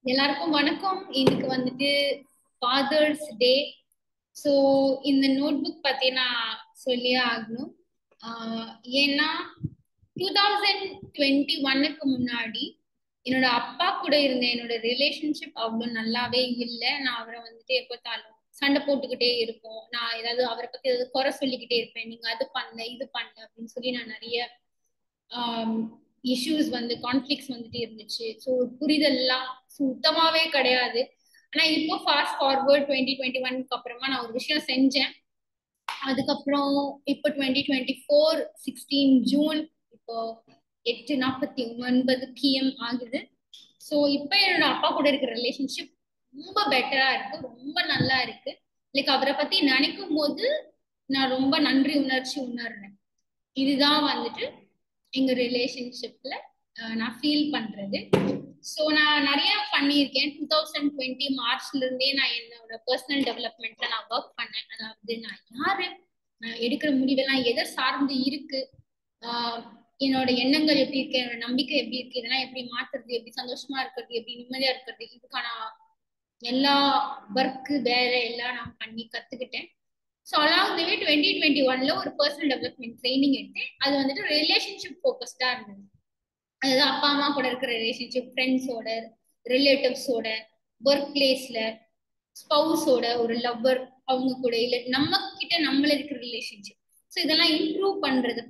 எல்லாருக்கும் வணக்கம். இன்னைக்கு வந்துட்டு ஃபாதர்ஸ் டே. ஸோ இந்த நோட் புக் பத்தி நான் சொல்லியே ஆகணும். ஆஹ் ஏன்னா 2021க்கு முன்னாடி என்னோட அப்பா கூட இருந்த என்னோட ரிலேஷன்ஷிப் அவ்வளோ நல்லாவே இல்லை. நான் அவரை வந்துட்டு எப்போத்தாலும் சண்டை போட்டுக்கிட்டே இருப்போம். நான் ஏதாவது அவரை பத்தி ஏதாவது குறை சொல்லிக்கிட்டே இருப்பேன். நீங்க அது பண்ணல இது பண்ணல அப்படின்னு சொல்லி நான் நிறைய இஷ்யூஸ் வந்து கான்ஃபிளிக்ஸ் வந்துட்டு இருந்துச்சு. ஸோ புரிதல்லாம் சுத்தமாவே கிடையாது. ஆனா இப்போ ஃபாஸ்ட் ஃபார்வர்ட் 2021க்கு அப்புறமா நான் ஒரு விஷயம் செஞ்சேன். அதுக்கப்புறம் இப்போ 2024 16 ஜூன் இப்போ 8:49 PM ஆகுது. ஸோ இப்போ என்னோட அப்பா கூட இருக்கிற ரிலேஷன்ஷிப் ரொம்ப பெட்டரா இருக்கு, ரொம்ப நல்லா இருக்கு. லைக் அவரை பத்தி நினைக்கும் போது நான் ரொம்ப நன்றி உணர்ச்சி உணர்றேன். இதுதான் வந்துட்டு எங்க ரிலேஷன்ஷிப்ல நான் ஃபீல் பண்றது. ஸோ நான் நிறைய பண்ணியிருக்கேன். 2020 மார்ச்ல இருந்தே நான் என்னோட பர்சனல் டெவலப்மெண்ட்ல நான் ஒர்க் பண்ணேன். அதாவது நான் யாரு, நான் எடுக்கிற முடிவெல்லாம் எதை சார்ந்து இருக்கு, ஆஹ் என்னோட எண்ணங்கள் எப்படி இருக்கு, என்னோட நம்பிக்கை எப்படி இருக்கு, இதெல்லாம் எப்படி மாத்துறது, எப்படி சந்தோஷமா இருக்கிறது, எப்படி நிம்மதியா இருக்கிறது, இதுக்கான எல்லா ஒர்க்கு வேற எல்லாம் நான் பண்ணி கத்துக்கிட்டேன். ஸோ அலாங் தி வே 2021ல ஒரு பர்சனல் டெவலப்மெண்ட் ட்ரைனிங் எடுத்தேன். அது வந்துட்டு ரிலேஷன்ஷிப் ஃபோக்கஸ்டா இருந்தது. அதாவது அப்பா அம்மா கூட இருக்கிற ரிலேஷன்ஷிப், ஃப்ரெண்ட்ஸோட, ரிலேட்டிவ்ஸோட, ஒர்க் பிளேஸ்ல, ஸ்பவுஸோட, ஒரு லவ்வர் அவங்க கூட, இல்ல நம்ம கிட்ட நம்மள இருக்கிற ரிலேஷன்ஷிப். ஸோ இதெல்லாம் இம்ப்ரூவ் பண்றது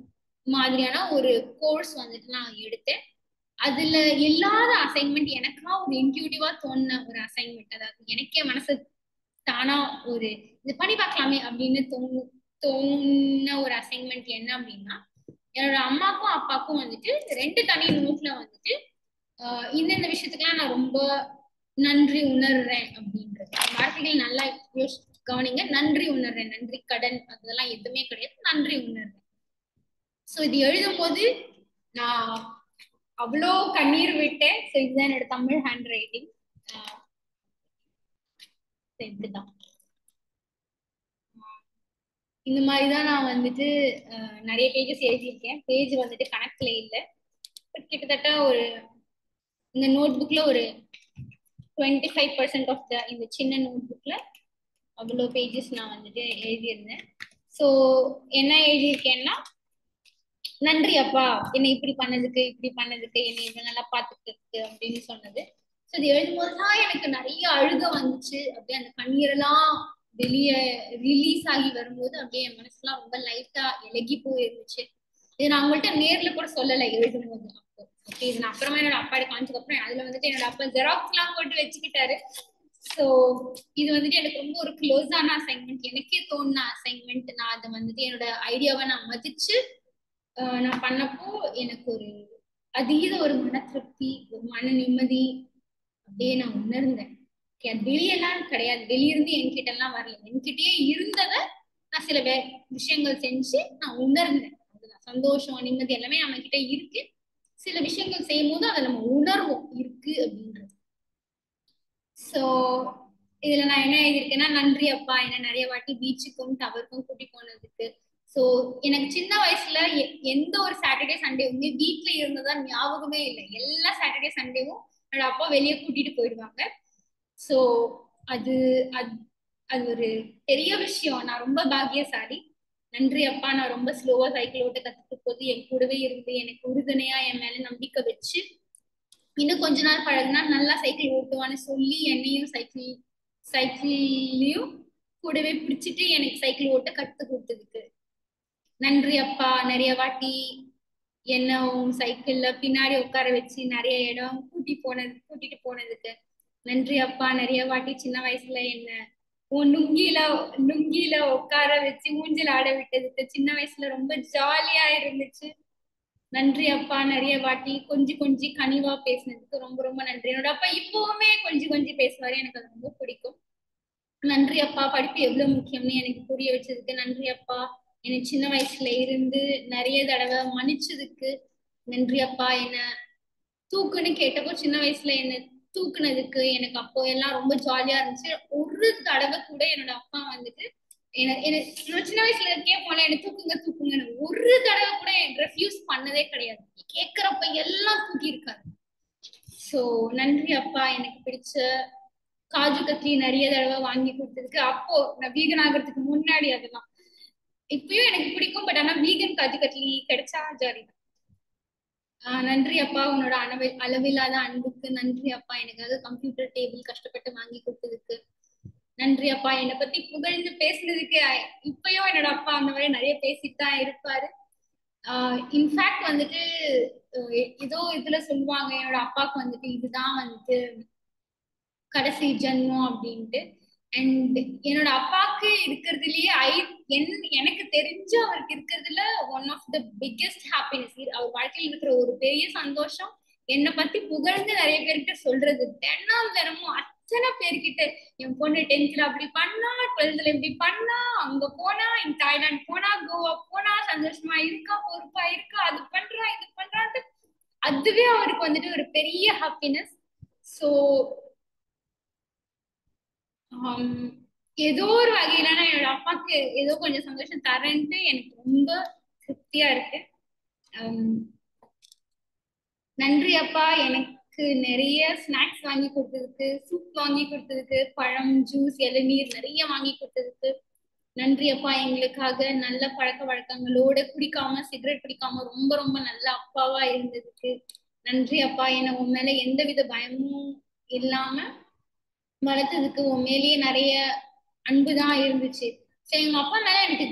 மாதிரியான ஒரு கோர்ஸ் வந்துட்டு நான் எடுத்தேன். அதுல இல்லாத அசைன்மெண்ட் எனக்கா ஒரு இன்ட்யூட்டிவா தோணுன ஒரு அசைன்மெண்ட். அதாவது எனக்கே மனசு தானா ஒரு இது பண்ணி பார்க்கலாமே அப்படின்னு தோணுன ஒரு அசைன்மெண்ட் என்ன அப்படின்னா, என்னோட அம்மாக்கும் அப்பாவுக்கும் வந்துட்டு ரெண்டு தனி நோட்ல வந்துட்டு இந்தந்த விஷயத்துக்குலாம் நான் ரொம்ப நன்றி உணர்றேன் அப்படின்றது வார்த்தைகள் நல்லா கவனிங்க. நன்றி உணர்றேன், நன்றி கடன் அதெல்லாம் எதுவுமே கிடையாது, நன்றி உணர்றேன். ஸோ இது எழுதும் போது நான் அவ்வளோ கண்ணீர் விட்டேன். ஸோ இதுதான் என்னோட தமிழ் ஹேண்ட் ரைட்டிங். இப்படிதான் இந்த மாதிரிதான் நான் வந்துட்டு நிறைய பேஜஸ் எழுதியிருக்கேன். பேஜ் வந்துட்டு கணக்குல இல்லை, கிட்டத்தட்ட ஒரு இந்த நோட் புக்ல ஒரு 25% ஆஃப் த இந்த சின்ன நோட் புக்ல அவ்வளோ பேஜஸ் நான் வந்துட்டு எழுதியிருந்தேன். ஸோ என்ன எழுதியிருக்கேன்னா, நன்றி அப்பா என்னை இப்படி பண்ணதுக்கு, இப்படி பண்ணதுக்கு, என்னை இதை நல்லா பார்த்துக்கிட்டு அப்படின்னு சொன்னது. ஸோ இது எழுதும்போது தான் எனக்கு நிறைய அழுக வந்துச்சு. அப்படியே அந்த கண்ணீரெல்லாம் வெளியே ரிலீஸ் ஆகி வரும்போது அப்படியே என் மனசுலாம் ரொம்ப லைட்டா இலகி போயிருந்துச்சு. இது நான் உங்கள்கிட்ட நேர்ல கூட சொல்லலை எழுதும்போது. அப்போ ஓகே, இது நான் அப்புறமா என்னோட அப்பா காமிச்சதுக்கு அப்புறம் அதுல வந்துட்டு என்னோட அப்பா ஜெராக்ஸ் எல்லாம் போட்டு வச்சுக்கிட்டாரு. ஸோ இது வந்துட்டு எனக்கு ரொம்ப ஒரு க்ளோஸான அசைன்மெண்ட், எனக்கே தோணுன அசைன்மெண்ட். நான் அதை வந்துட்டு என்னோட ஐடியாவை நான் மதிச்சு நான் பண்ணப்போ எனக்கு ஒரு அதீத ஒரு மன திருப்தி, ஒரு மன நிம்மதி அப்படியே நான் உணர்ந்தேன். அது வெளியெல்லாம் கிடையாது, வெளியிருந்து என்கிட்ட எல்லாம் வரல, என்கிட்டயே இருந்தத நான் சில விஷயங்கள் செஞ்சு நான் உணர்ந்தேன். அதுதான் சந்தோஷம், நிம்மதி எல்லாமே நம்ம கிட்ட இருக்கு. சில விஷயங்கள் செய்யும் போது அதை நம்ம உணர்வோம் இருக்கு அப்படின்றது. சோ இதுல நான் என்ன எழுதியிருக்கேன்னா, நன்றி அப்பா என்ன நிறைய வாட்டி பீச்சுக்கும் டவருக்கும் கூட்டி போனதுக்கு. சோ எனக்கு சின்ன வயசுல எந்த ஒரு சாட்டர்டே சண்டேவுமே வீட்டுல இருந்ததா ஞாபகமே இல்லை. எல்லா சாட்டர்டே சண்டேவும் என்னோட அப்பா வெளியே கூட்டிட்டு போயிடுவாங்க. சோ அது அது அது ஒரு பெரிய விஷயம். நான் ரொம்ப பாக்கியசாலி. நன்றி அப்பா, நான் ரொம்ப ஸ்லோவா சைக்கிள் ஓட்ட கத்துக்க போது என் கூடவே இருந்து எனக்கு உறுதுணையா என் மேல நம்பிக்கை வச்சு இன்னும் கொஞ்ச நாள் பழகுனா நல்லா சைக்கிள் ஓட்டுவான்னு சொல்லி என்னையும் சைக்கிள்லயும் கூடவே பிடிச்சிட்டு எனக்கு சைக்கிள் ஓட்ட கத்து கொடுத்ததுக்கு நன்றி அப்பா. நிறைய வாட்டி என்ன சைக்கிள்ல பின்னாடி உட்கார வச்சு நிறைய இடம் கூட்டிட்டு போனதுக்கு நன்றி அப்பா. நிறைய வாட்டி சின்ன வயசுல என்ன உன் நுங்கில உட்கார வச்சு ஊஞ்சல் ஆட விட்டதுக்கு சின்ன வயசுல ரொம்ப ஜாலியா இருந்துச்சு. நன்றி அப்பா. நிறைய வாட்டி கொஞ்சி கனிவா பேசினதுக்கு ரொம்ப ரொம்ப நன்றி. என்னோட அப்பா இப்பவுமே கொஞ்சி பேசுவாரு, எனக்கு அது ரொம்ப பிடிக்கும். நன்றி அப்பா. படிப்பு எவ்வளவு முக்கியம்னு எனக்கு புரிய வச்சதுக்கு நன்றி அப்பா. எனக்கு சின்ன வயசுல இருந்து நிறைய தடவை மன்னிச்சதுக்கு நன்றி அப்பா. என்ன தூக்குன்னு கேட்டப்போ சின்ன வயசுல என்ன தூக்குனதுக்கு எனக்கு அப்போ எல்லாம் ரொம்ப ஜாலியா இருந்துச்சு. ஒரு தடவை கூட என்னோட அப்பா வந்துட்டு எனக்கு சின்ன வயசுல கேட்போம்ல என்ன தூக்குங்கன்னு, ஒரு தடவை கூட எனக்கு ரெஃப்யூஸ் பண்ணதே கிடையாது. கேட்கிறப்ப எல்லாம் தூக்கி இருக்காரு. சோ நன்றி அப்பா, எனக்கு பிடிச்ச காஜு கத்ரி நிறைய தடவை வாங்கி கொடுத்ததுக்கு. அப்போ நான் வீகன் ஆகிறதுக்கு முன்னாடி அதெல்லாம். இப்பயும் எனக்கு பிடிக்கும், பட் ஆனா வீகன் காஜு கட்லி கிடைச்சா ஜாலி தான். நன்றி அப்பா, உன்னோட அளவில்லாத அன்புக்கு நன்றி அப்பா. எனக்காக கம்ப்யூட்டர் டேபிள் கஷ்டப்பட்டு வாங்கி கொடுத்ததுக்கு நன்றி அப்பா. என்னை பத்தி புகழ்ந்து பேசுனதுக்கு. இப்பயும் என்னோட அப்பா அந்த மாதிரி நிறைய பேசிட்டு தான் இருப்பாரு. இன்ஃபேக்ட் வந்துட்டு ஏதோ இதுல சொல்லுவாங்க என்னோட அப்பாவுக்கு வந்துட்டு இதுதான் வந்துட்டு கடைசி ஜென்மம் அப்படின்ட்டு. அண்ட் என்னோட அப்பாவுக்கு இருக்கிறதுலயே எனக்கு தெரிஞ்சு அவருக்கு இருக்கிறதுல one of the biggest happiness, அவர் வாழ்க்கையில் இருக்கிற ஒரு பெரிய சந்தோஷம் என்னை பத்தி புகழ்ந்து நிறைய பேர்கிட்ட சொல்றது. தினமும் அத்தனை பேர்கிட்ட என் பொண்ணு 10th அப்படி பண்ணா, 12th இப்படி பண்ணா, அங்க போனா, தாய்லாந்து போனா, கோவா போனா, சந்தோஷமா இருக்கா, பொறுப்பா இருக்கா, அது பண்றா இது பண்றான்ட்டு அதுவே அவருக்கு வந்துட்டு ஒரு பெரிய ஹாப்பினஸ். ஸோ ஏதோ ஒரு வகையில நான் என்னோட அப்பாக்கு ஏதோ கொஞ்சம் சந்தோஷம் தரேன்ட்டு எனக்கு ரொம்ப திருப்தியா இருக்கு. நன்றி அப்பா, எனக்கு நிறைய ஸ்நாக்ஸ் வாங்கி கொடுத்ததுக்கு, சூப் வாங்கி கொடுத்ததுக்கு, பழம், ஜூஸ், இளநீர் நிறைய வாங்கி கொடுத்ததுக்கு நன்றி அப்பா. எங்களுக்காக நல்ல பழக்க வழக்கங்களோட குடிக்காம, சிகரெட் பிடிக்காம ரொம்ப ரொம்ப நல்ல அப்பாவா இருந்ததுக்கு நன்றி அப்பா. என்ன உன் மேல எந்தவித பயமும் இல்லாம வளர்த்ததுக்கு உன் மேலேயே நிறைய அன்புதான் இருந்துச்சு. சரி, எங்க அப்பா மேல எனக்கு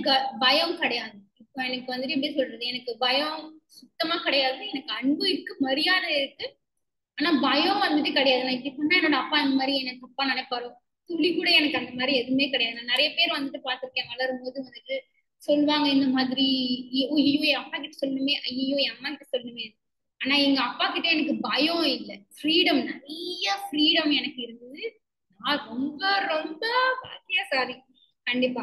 பயம் கிடையாது. இப்போ எனக்கு வந்துட்டு எப்படி சொல்றது, எனக்கு பயம் சுத்தமா கிடையாது. எனக்கு அன்பு இருக்கு, மரியாதை இருக்கு, ஆனா பயம் வந்துட்டு கிடையாது. நான் இப்படி சொன்னா என்னோட அப்பா இந்த மாதிரி எனக்கு தப்பா நினைப்பாரோ, துளி கூட எனக்கு அந்த மாதிரி எதுவுமே கிடையாது. நான் நிறைய பேர் வந்துட்டு பார்த்திருக்கேன், வளரும் போது வந்துட்டு சொல்லுவாங்க இந்த மாதிரி, ஐயோ என் அப்பா கிட்ட சொல்லணுமே, ஐயோ என் அம்மா கிட்ட சொல்லணுமே. ஆனா எங்க அப்பா கிட்ட எனக்கு பயம் இல்லை, ஃப்ரீடம், நிறைய ஃப்ரீடம் எனக்கு இருந்தது. நான் ரொம்ப ரொம்ப பாக்கியசாலி. கண்டிப்பா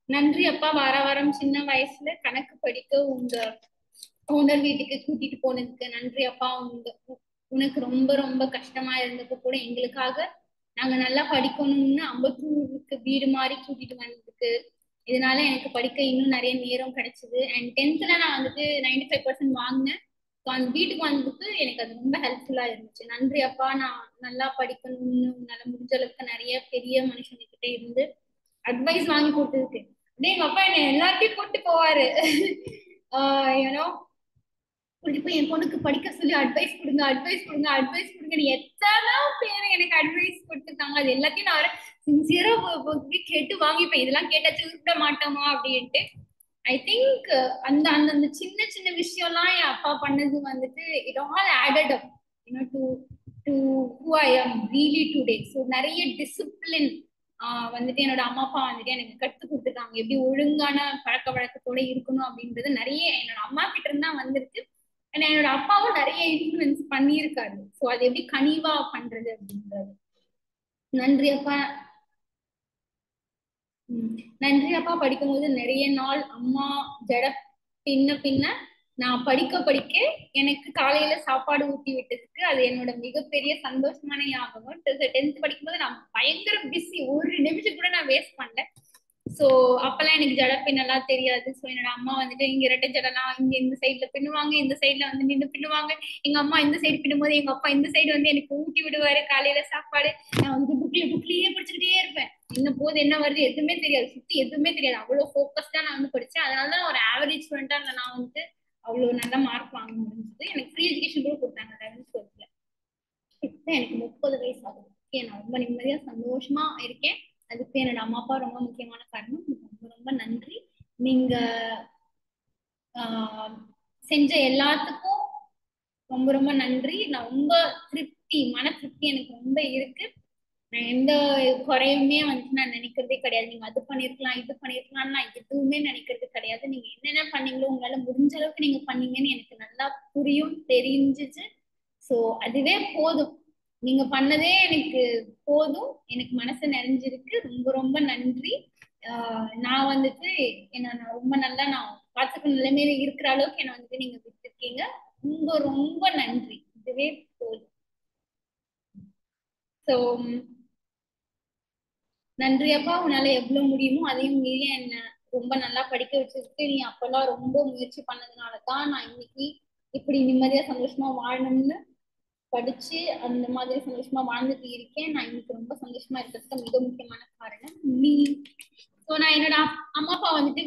நன்றி அப்பா. வார வாரம் சின்ன வயசுல கணக்கு படிக்க உங்க ஓனர் வீட்டுக்கு கூட்டிட்டு போனதுக்கு நன்றி அப்பா. உனக்கு ரொம்ப ரொம்ப கஷ்டமா இருந்தப்போ கூட எங்களுக்காக நாங்க நல்லா படிக்கணும்னு அம்பத்தூருக்கு வீடு மாதிரி கூட்டிட்டு வந்ததுக்கு, இதனால எனக்கு படிக்க இன்னும் நிறைய நேரம் கிடைச்சது. அண்ட் 10th நான் வந்துட்டு 95% வாங்கினேன். அந்த வீட்டுக்கு வந்ததுக்கு எனக்கு அது ரொம்ப ஹெல்ப்ஃபுல்லா இருந்துச்சு. நன்றி அப்பா. நான் நல்லா படிக்கணும்னு நல்லா முடிஞ்ச அளவுக்கு நிறைய பெரிய மனுஷங்க இருந்து அட்வைஸ் வாங்கி கொடுத்ததுக்கு. அப்படியே எங்க அப்பா என்ன எல்லார்ட்டையும் கூட்டு போவாரு. ஏன்னோ கூட்டிட்டு போய் என் பொண்ணுக்கு படிக்க சொல்லி அட்வைஸ் கொடுங்க, அட்வைஸ் கொடுங்க, அட்வைஸ் கொடுங்க. எத்தனை பேர் எனக்கு அட்வைஸ் கொடுத்துருக்காங்க. அது எல்லாத்தையும் நான் சின்சியரா கேட்டு வாங்கிப்பேன். இதெல்லாம் கேட்டாச்சு விட மாட்டோமா அப்படின்ட்டு. ஐ திங்க் அந்த அந்த அந்த சின்ன சின்ன விஷயம்லாம் என் அப்பா பண்ணது வந்துட்டு it all added up to to who I am really today. So நிறைய டிசிப்ளின் வந்துட்டு என்னோட அம்மா அப்பா வந்துட்டு எனக்கு கத்து கொடுத்துருக்காங்க, எப்படி ஒழுங்கான பழக்க வழக்கத்தோட இருக்கணும் அப்படின்றது நிறைய என்னோட அம்மா கிட்ட இருந்தா வந்துருக்கு. என்னோட அப்பாவும் நிறைய இன்ஃபுளுன்ஸ் பண்ணியிருக்காரு. ஸோ அது எப்படி கனிவா பண்றது அப்படின்றது. நன்றி அப்பா. நன்றி அப்பா. படிக்கும்போது நிறைய நாள் அம்மா ஜட பின்ன பின்ன நான் படிக்க படிக்க எனக்கு காலையில சாப்பாடு ஊட்டி விட்டதுக்கு அது என்னோட மிகப்பெரிய சந்தோஷமான ஞாபகம். 10th படிக்கும்போது நான் பயங்கர பிஸி, ஒரு நிமிஷம் கூட நான் வேஸ்ட் பண்ணல. சோ அப்பெல்லாம் எனக்கு ஜட பின்னலாம் தெரியாது. சோ என்னோட அம்மா வந்துட்டு இங்க இரட்டை ஜடலாம் இங்க இந்த சைட்ல பின்னுவாங்க, இந்த சைட்ல வந்து நின்று பின்னுவாங்க. எங்க அம்மா இந்த சைடு பின்னும்போது எங்க அப்பா இந்த சைடு வந்து எனக்கு ஊட்டி விடுவாரு காலையில சாப்பாடு. நான் வந்து புக்லயே படிச்சுக்கிட்டே இருப்பேன். என்ன போது என்ன வருது எதுவுமே தெரியாது, சுத்தி எதுவுமே தெரியாது. அவ்வளவு ஃபோக்கஸ்டா நான் வந்து படிச்சேன். அதனாலதான் ஒரு ஆவரேஜ் ஸ்டூடெண்டா நான் வந்துட்டு அவ்வளவு நல்ல மார்க் வாங்க முடிஞ்சது. எனக்கு ஃப்ரீ எஜுகேஷன் கூட கொடுத்தாங்க 11th இப்போ எனக்கு 30 வயசு ஆகுது. நான் ரொம்ப நிம்மதியா சந்தோஷமா இருக்கேன். அதுக்கு என்னோட அம்மா அப்பா ரொம்ப முக்கியமான காரணம். ரொம்ப ரொம்ப நன்றி. நீங்க செஞ்ச எல்லாத்துக்கும் ரொம்ப ரொம்ப நன்றி. நான் ரொம்ப மன திருப்தி எனக்கு ரொம்ப இருக்கு. நான் எந்த குறையுமே வந்து நான் நினைக்கிறதே கிடையாது. நீங்க அது பண்ணிருக்கலாம் இது பண்ணிருக்கலாம் நான் எதுவுமே நினைக்கிறது கிடையாது. நீங்க என்னென்ன பண்ணீங்களோ உங்களால முடிஞ்ச அளவுக்கு நீங்க பண்ணீங்கன்னு எனக்கு நல்லா புரியும், தெரிஞ்சிச்சு. சோ அதுவே போதும். நீங்க பண்ணதே எனக்கு போதும். எனக்கு மனசு நிறைஞ்சிருக்கு. ரொம்ப ரொம்ப நன்றி. நான் வந்துட்டு நான் ரொம்ப நல்லா நான் பார்த்துக்க நிலைமையில இருக்கிற அளவுக்கு என்ன வந்துட்டு நீங்க விட்டுருக்கீங்க. ரொம்ப ரொம்ப நன்றி. இதுவே போதும். சோ நன்றி அப்பா. உன்னால எவ்வளவு முடியுமோ அதையும் மீறி என்ன ரொம்ப நல்லா படிக்க வச்சிருக்கு. நீ அப்பெல்லாம் ரொம்ப முயற்சி பண்ணதுனாலதான் நான் இன்னைக்கு இப்படி நிம்மதியா சந்தோஷமா வாழணும்னு படிச்சு அந்த மாதிரி சந்தோஷமா வாழ்ந்துட்டு இருக்கேன். நான் இன்னைக்கு ரொம்ப சந்தோஷமா இருக்கிறதுக்கு மிக முக்கியமான காரணம் நீ. ஸோ நான் என்னோட அம்மா அப்பா வந்துட்டு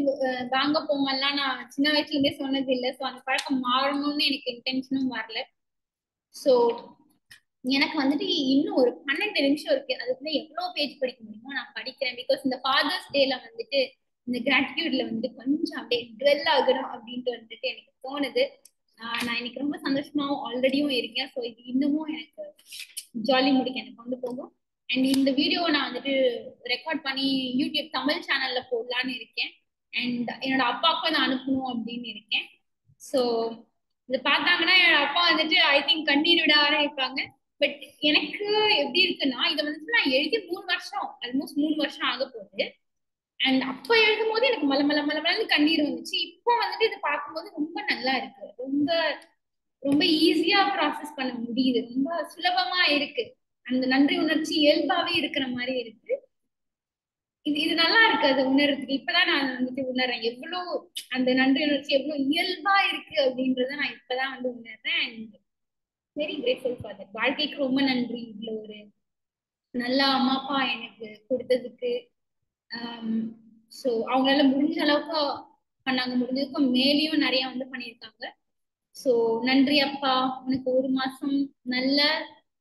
வாங்க போங்கலாம் நான் சின்ன வயசுல இருந்தே சொன்னது இல்லை. ஸோ அந்த பழக்கம் மாறணும்னு எனக்கு இன்டென்ஷனும் வரல. ஸோ எனக்கு வந்துட்டு இன்னும் ஒரு 12 நிமிஷம் இருக்கு. அதுக்குள்ள எவ்வளவு பேஜ் படிக்க முடியுமோ நான் படிக்கிறேன். பிகாஸ் இந்த ஃபாதர்ஸ் டேல வந்துட்டு இந்த கிராட்டிடியூட்ல வந்து கொஞ்சம் அப்படியே டுவெல் ஆகணும் அப்படின்ட்டு வந்துட்டு எனக்கு தோணுது. நான் இன்னைக்கு ரொம்ப சந்தோஷமாவும் ஆல்ரெடியும் இருக்கேன். ஸோ இது இன்னமும் எனக்கு ஜாலி முடிக்க எனக்கு கொண்டு போகும். அண்ட் இந்த வீடியோ நான் வந்துட்டு ரெக்கார்ட் பண்ணி யூடியூப் தமிழ் சேனல்ல போடலான்னு இருக்கேன். அண்ட் என்னோட அப்பாவுக்கும் நான் அனுப்பணும் அப்படின்னு இருக்கேன். ஸோ இதை பார்த்தாங்கன்னா என்னோட அப்பா வந்துட்டு ஐ திங்க் கண்ணீர் விட ஆரம்பிப்பாங்க. பட் எனக்கு எப்படி இருக்குன்னா இதை வந்துட்டு நான் எழுதி 3 வருஷம் ஆல்மோஸ்ட் 3 வருஷம் ஆக போகுது. அண்ட் அப்ப எழுதும் போது எனக்கு மல மல மல மலன்னு கண்ணீர் வந்துச்சு. இப்போ வந்துட்டு இதை பார்க்கும்போது ரொம்ப நல்லா இருக்கு. ரொம்ப ரொம்ப ஈஸியா ப்ராசஸ் பண்ண முடியுது. ரொம்ப சுலபமா இருக்கு. அந்த நன்றி உணர்ச்சி இயல்பாவே இருக்கிற மாதிரி இருக்கு. இது நல்லா இருக்கு அதை உணர்றதுக்கு. இப்பதான் நான் வந்துட்டு உணர்றேன் எவ்வளவு அந்த நன்றி உணர்ச்சி எவ்வளவு இயல்பா இருக்கு அப்படின்றத நான் இப்பதான் வந்து உணர்றேன். And very grateful for that. வாழ்க்கைக்கு ரொம்ப நன்றி இவ்வளவு ஒரு நல்ல அம்மா அப்பா எனக்கு கொடுத்ததுக்கு. ஸோ அவங்களால முடிஞ்ச அளவுக்கு பண்ணாங்க. முடிஞ்சதுக்கு மேலேயும் நிறைய வந்து பண்ணியிருக்காங்க. ஸோ நன்றி அப்பா. உனக்கு 1 மாசம் நல்ல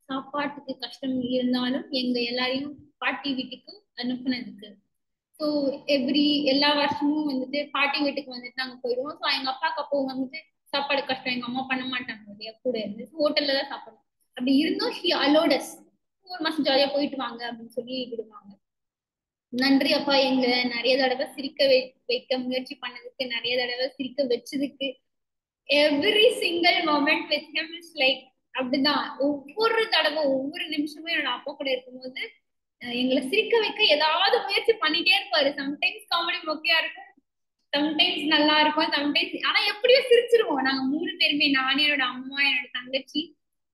சாப்பாட்டுக்கு கஷ்டம் இருந்தாலும் எங்க எல்லாரையும் பாட்டி வீட்டுக்கு அனுப்புனதுக்கு. ஸோ எல்லா வருஷமும் வந்துட்டு பாட்டி வீட்டுக்கு வந்துட்டு நாங்க போயிடுவோம். ஸோ எங்க அப்பாவுக்கு அப்போ வந்துட்டு சாப்பாடு கஷ்டம். எங்க அம்மா பண்ண மாட்டாங்க இல்லையா, கூட இருந்து ஹோட்டல்ல தான் சாப்பிடணும். அப்படி இருந்தும் ஷி அலோடஸ் 1 மாசம் ஜாலியா போயிட்டு வாங்க அப்படின்னு சொல்லி விடுவாங்க. நன்றி அப்பா. எங்க நிறைய தடவை சிரிக்க வைக்க முயற்சி பண்ணதுக்கு, நிறைய தடவை சிரிக்க வச்சதுக்கு. Every single moment with him is like அப்படிதான். ஒவ்வொரு தடவை ஒவ்வொரு நிமிஷமும் என்னோட அப்பா கூட இருக்கும்போது எங்களை சிரிக்க வைக்க ஏதாவது முயற்சி பண்ணிட்டே இருப்பாரு. சம்டைம்ஸ் காமெடி மொக்கையா இருக்கும், சம்டைம்ஸ் நல்லா இருக்கும், சம்டைம்ஸ் ஆனா எப்படியோ சிரிச்சிருவோம் நாங்க 3 பேருமே. நானே, என்னோட அம்மா, என்னோட தங்கச்சி,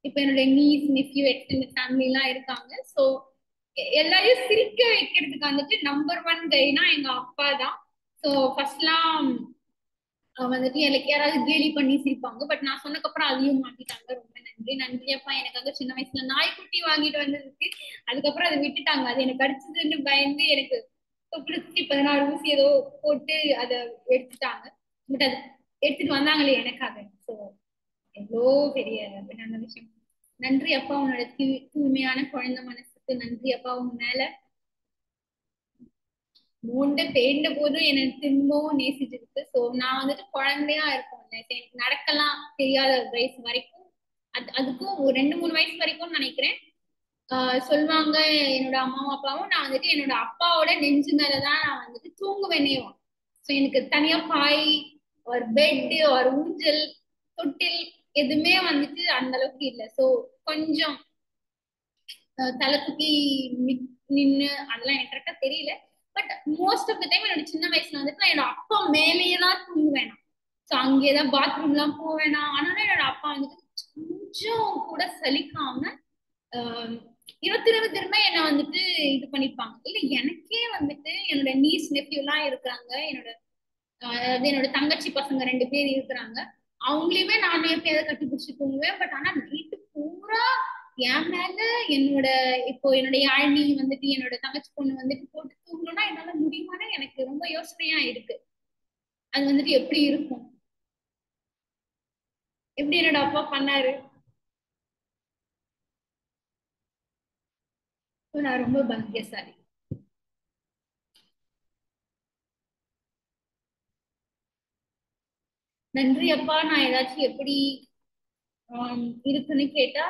இப்ப என்னோட நீஸ் நெஃப்யூ எக்ஸ்டெண்டட் ஃபேமிலி எல்லாம் இருக்காங்க. ஸோ எல்லாரையும் சிரிக்க வைக்கிறதுக்கு வந்துட்டு நம்பர் 1 கைனா எங்க அப்பா தான். ஸோ ஃபர்ஸ்ட்லாம் வந்துட்டு எனக்கு யாராவது கேலி பண்ணி சிரிப்பாங்க. பட் நான் சொன்னதுக்கு அப்புறம் அதையும் மாத்திட்டாங்க. ரொம்ப நன்றி. நன்றி அப்பா. எனக்காக சின்ன வயசுல நாய்க்குட்டி வாங்கிட்டு வந்ததுக்கு. அதுக்கப்புறம் அதை விட்டுட்டாங்க. அது எனக்கு அடிச்சதுன்னு பயந்து எனக்கு 16 ஊசி ஏதோ போட்டு அதை எடுத்துட்டாங்க. பட் அது எடுத்துட்டு வந்தாங்களே எனக்காக. ஸோ எவ்வளோ பெரிய நல்ல விஷயம். நன்றி அப்பா. உன்னோட தூய்மையான குழந்தை மனசுக்கு நன்றி அப்பா. உங்க மேல மூண்டு பேண்ட போதும் எனக்கு திரும்பவும் நேசிச்சிருக்கு. ஸோ நான் வந்துட்டு குழந்தையா இருக்கும் எனக்கு நடக்கலாம் தெரியாத வயசு வரைக்கும், அதுக்கும் ஒரு 2-3 வயசு வரைக்கும் நினைக்கிறேன். சொல்லுவாங்க என்னோட அம்மாவும் அப்பாவும், நான் வந்துட்டு என்னோட அப்பாவோட நெஞ்சு மேலதான் நான் வந்துட்டு தூங்குவேனேவும். ஸோ எனக்கு தனியா பாய் ஒரு பெட் ஒரு ஊஞ்சல் தொட்டில் எதுவுமே வந்துட்டு அந்த அளவுக்கு இல்லை. ஸோ கொஞ்சம் தலை தூக்கி நின்னு அதெல்லாம் எனக்கு கரெக்டா தெரியல. But most of the time என்னோட சின்ன வயசுல வந்துட்டு நான் என்னோட அப்பா மேலேயே தான் தூங்குவேன். ஸோ அங்கேதான் பாத்ரூம் எல்லாம் போவேனா. ஆனாலும் என்னோட அப்பா வந்துட்டு கொஞ்சம் கூட சலிக்காம திரும்ப திரும்ப என்ன வந்துட்டு இது பண்ணிருப்பாங்க. இல்ல எனக்கே வந்துட்டு என்னோட நீஸ் நெப்யூ எல்லாம் இருக்கிறாங்க. என்னோட தங்கச்சி பசங்க 2 பேர் இருக்கிறாங்க. அவங்களையுமே நானே எப்பயாவது கட்டி பிடிச்சி தூங்குவேன். பட் ஆனா நைட்டு பூரா என் மேல என்னோட யாழினி வந்துட்டு என்னோட தங்கச்சி பொண்ணு வந்துட்டு போட்டு தூங்கணும்னா என்னால முடியுமான்னு எனக்கு ரொம்ப யோசனையா இருக்கு. அது வந்துட்டு எப்படி இருக்கும், எப்படி என்னோட அப்பா பண்ணாரு. நான் ரொம்ப பாக்கியசாலி. நன்றி அப்பா. நான் ஏதாச்சும் எப்படி இருக்குன்னு கேட்டா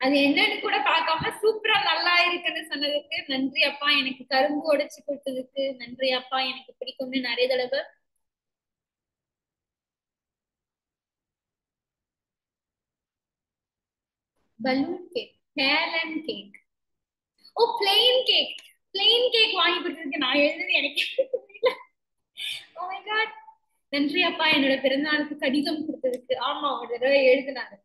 அது என்னன்னு கூட பார்க்காம சூப்பரா நல்லா இருக்குன்னு சொன்னதுக்கு நன்றி அப்பா. எனக்கு கரும்பு உடைச்சு கொடுத்ததுக்கு நன்றி அப்பா. எனக்கு பிடிக்கும்னு நிறைய தடவை balloon cake, balloon cake, oh plain cake, plain cake வாங்கி கொடுத்ததுக்கு நான் எழுதுறது எனக்கு புரியல. Oh my god. நன்றி அப்பா. என்னோட பிறந்தநாளுக்கு கடிதம் கொடுத்ததுக்கு. ஆமா ஒரு தடவை எழுதினாரு.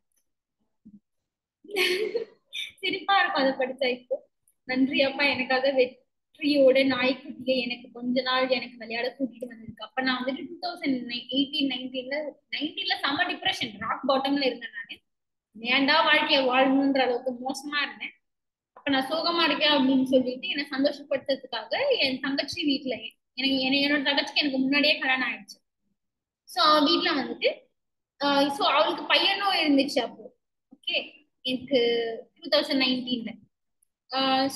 சிரிப்பா இருக்கும் அதை படிச்சா இப்போ. நன்றி அப்பா. எனக்காக வெற்றியோட நாய்க்குட்டியை எனக்கு கொஞ்ச நாள் எனக்கு விளையாட கூட்டிட்டு வந்ததுக்கு. அப்ப நான் வந்துட்டு 2018 19ல செம்ம டிப்ரெஷன் ராக் பாட்டம்ல இருந்தேன் நானு. ஏன்டா வாழ்க்கைய வாழணுன்ற அளவுக்கு மோசமா இருந்தேன். அப்ப நான் சோகமா இருக்கேன் அப்படின்னு சொல்லிட்டு என்னை சந்தோஷப்படுத்துறதுக்காக என் தங்கச்சி வீட்டுல என்னோட தங்கச்சிக்கு எனக்கு முன்னாடியே கல்யாணம் ஆயிடுச்சு. சோ அவ வீட்டுல வந்துட்டு சோ அவளுக்கு பையனும் இருந்துச்சு அப்போ. ஓகே. எனக்கு 2019ல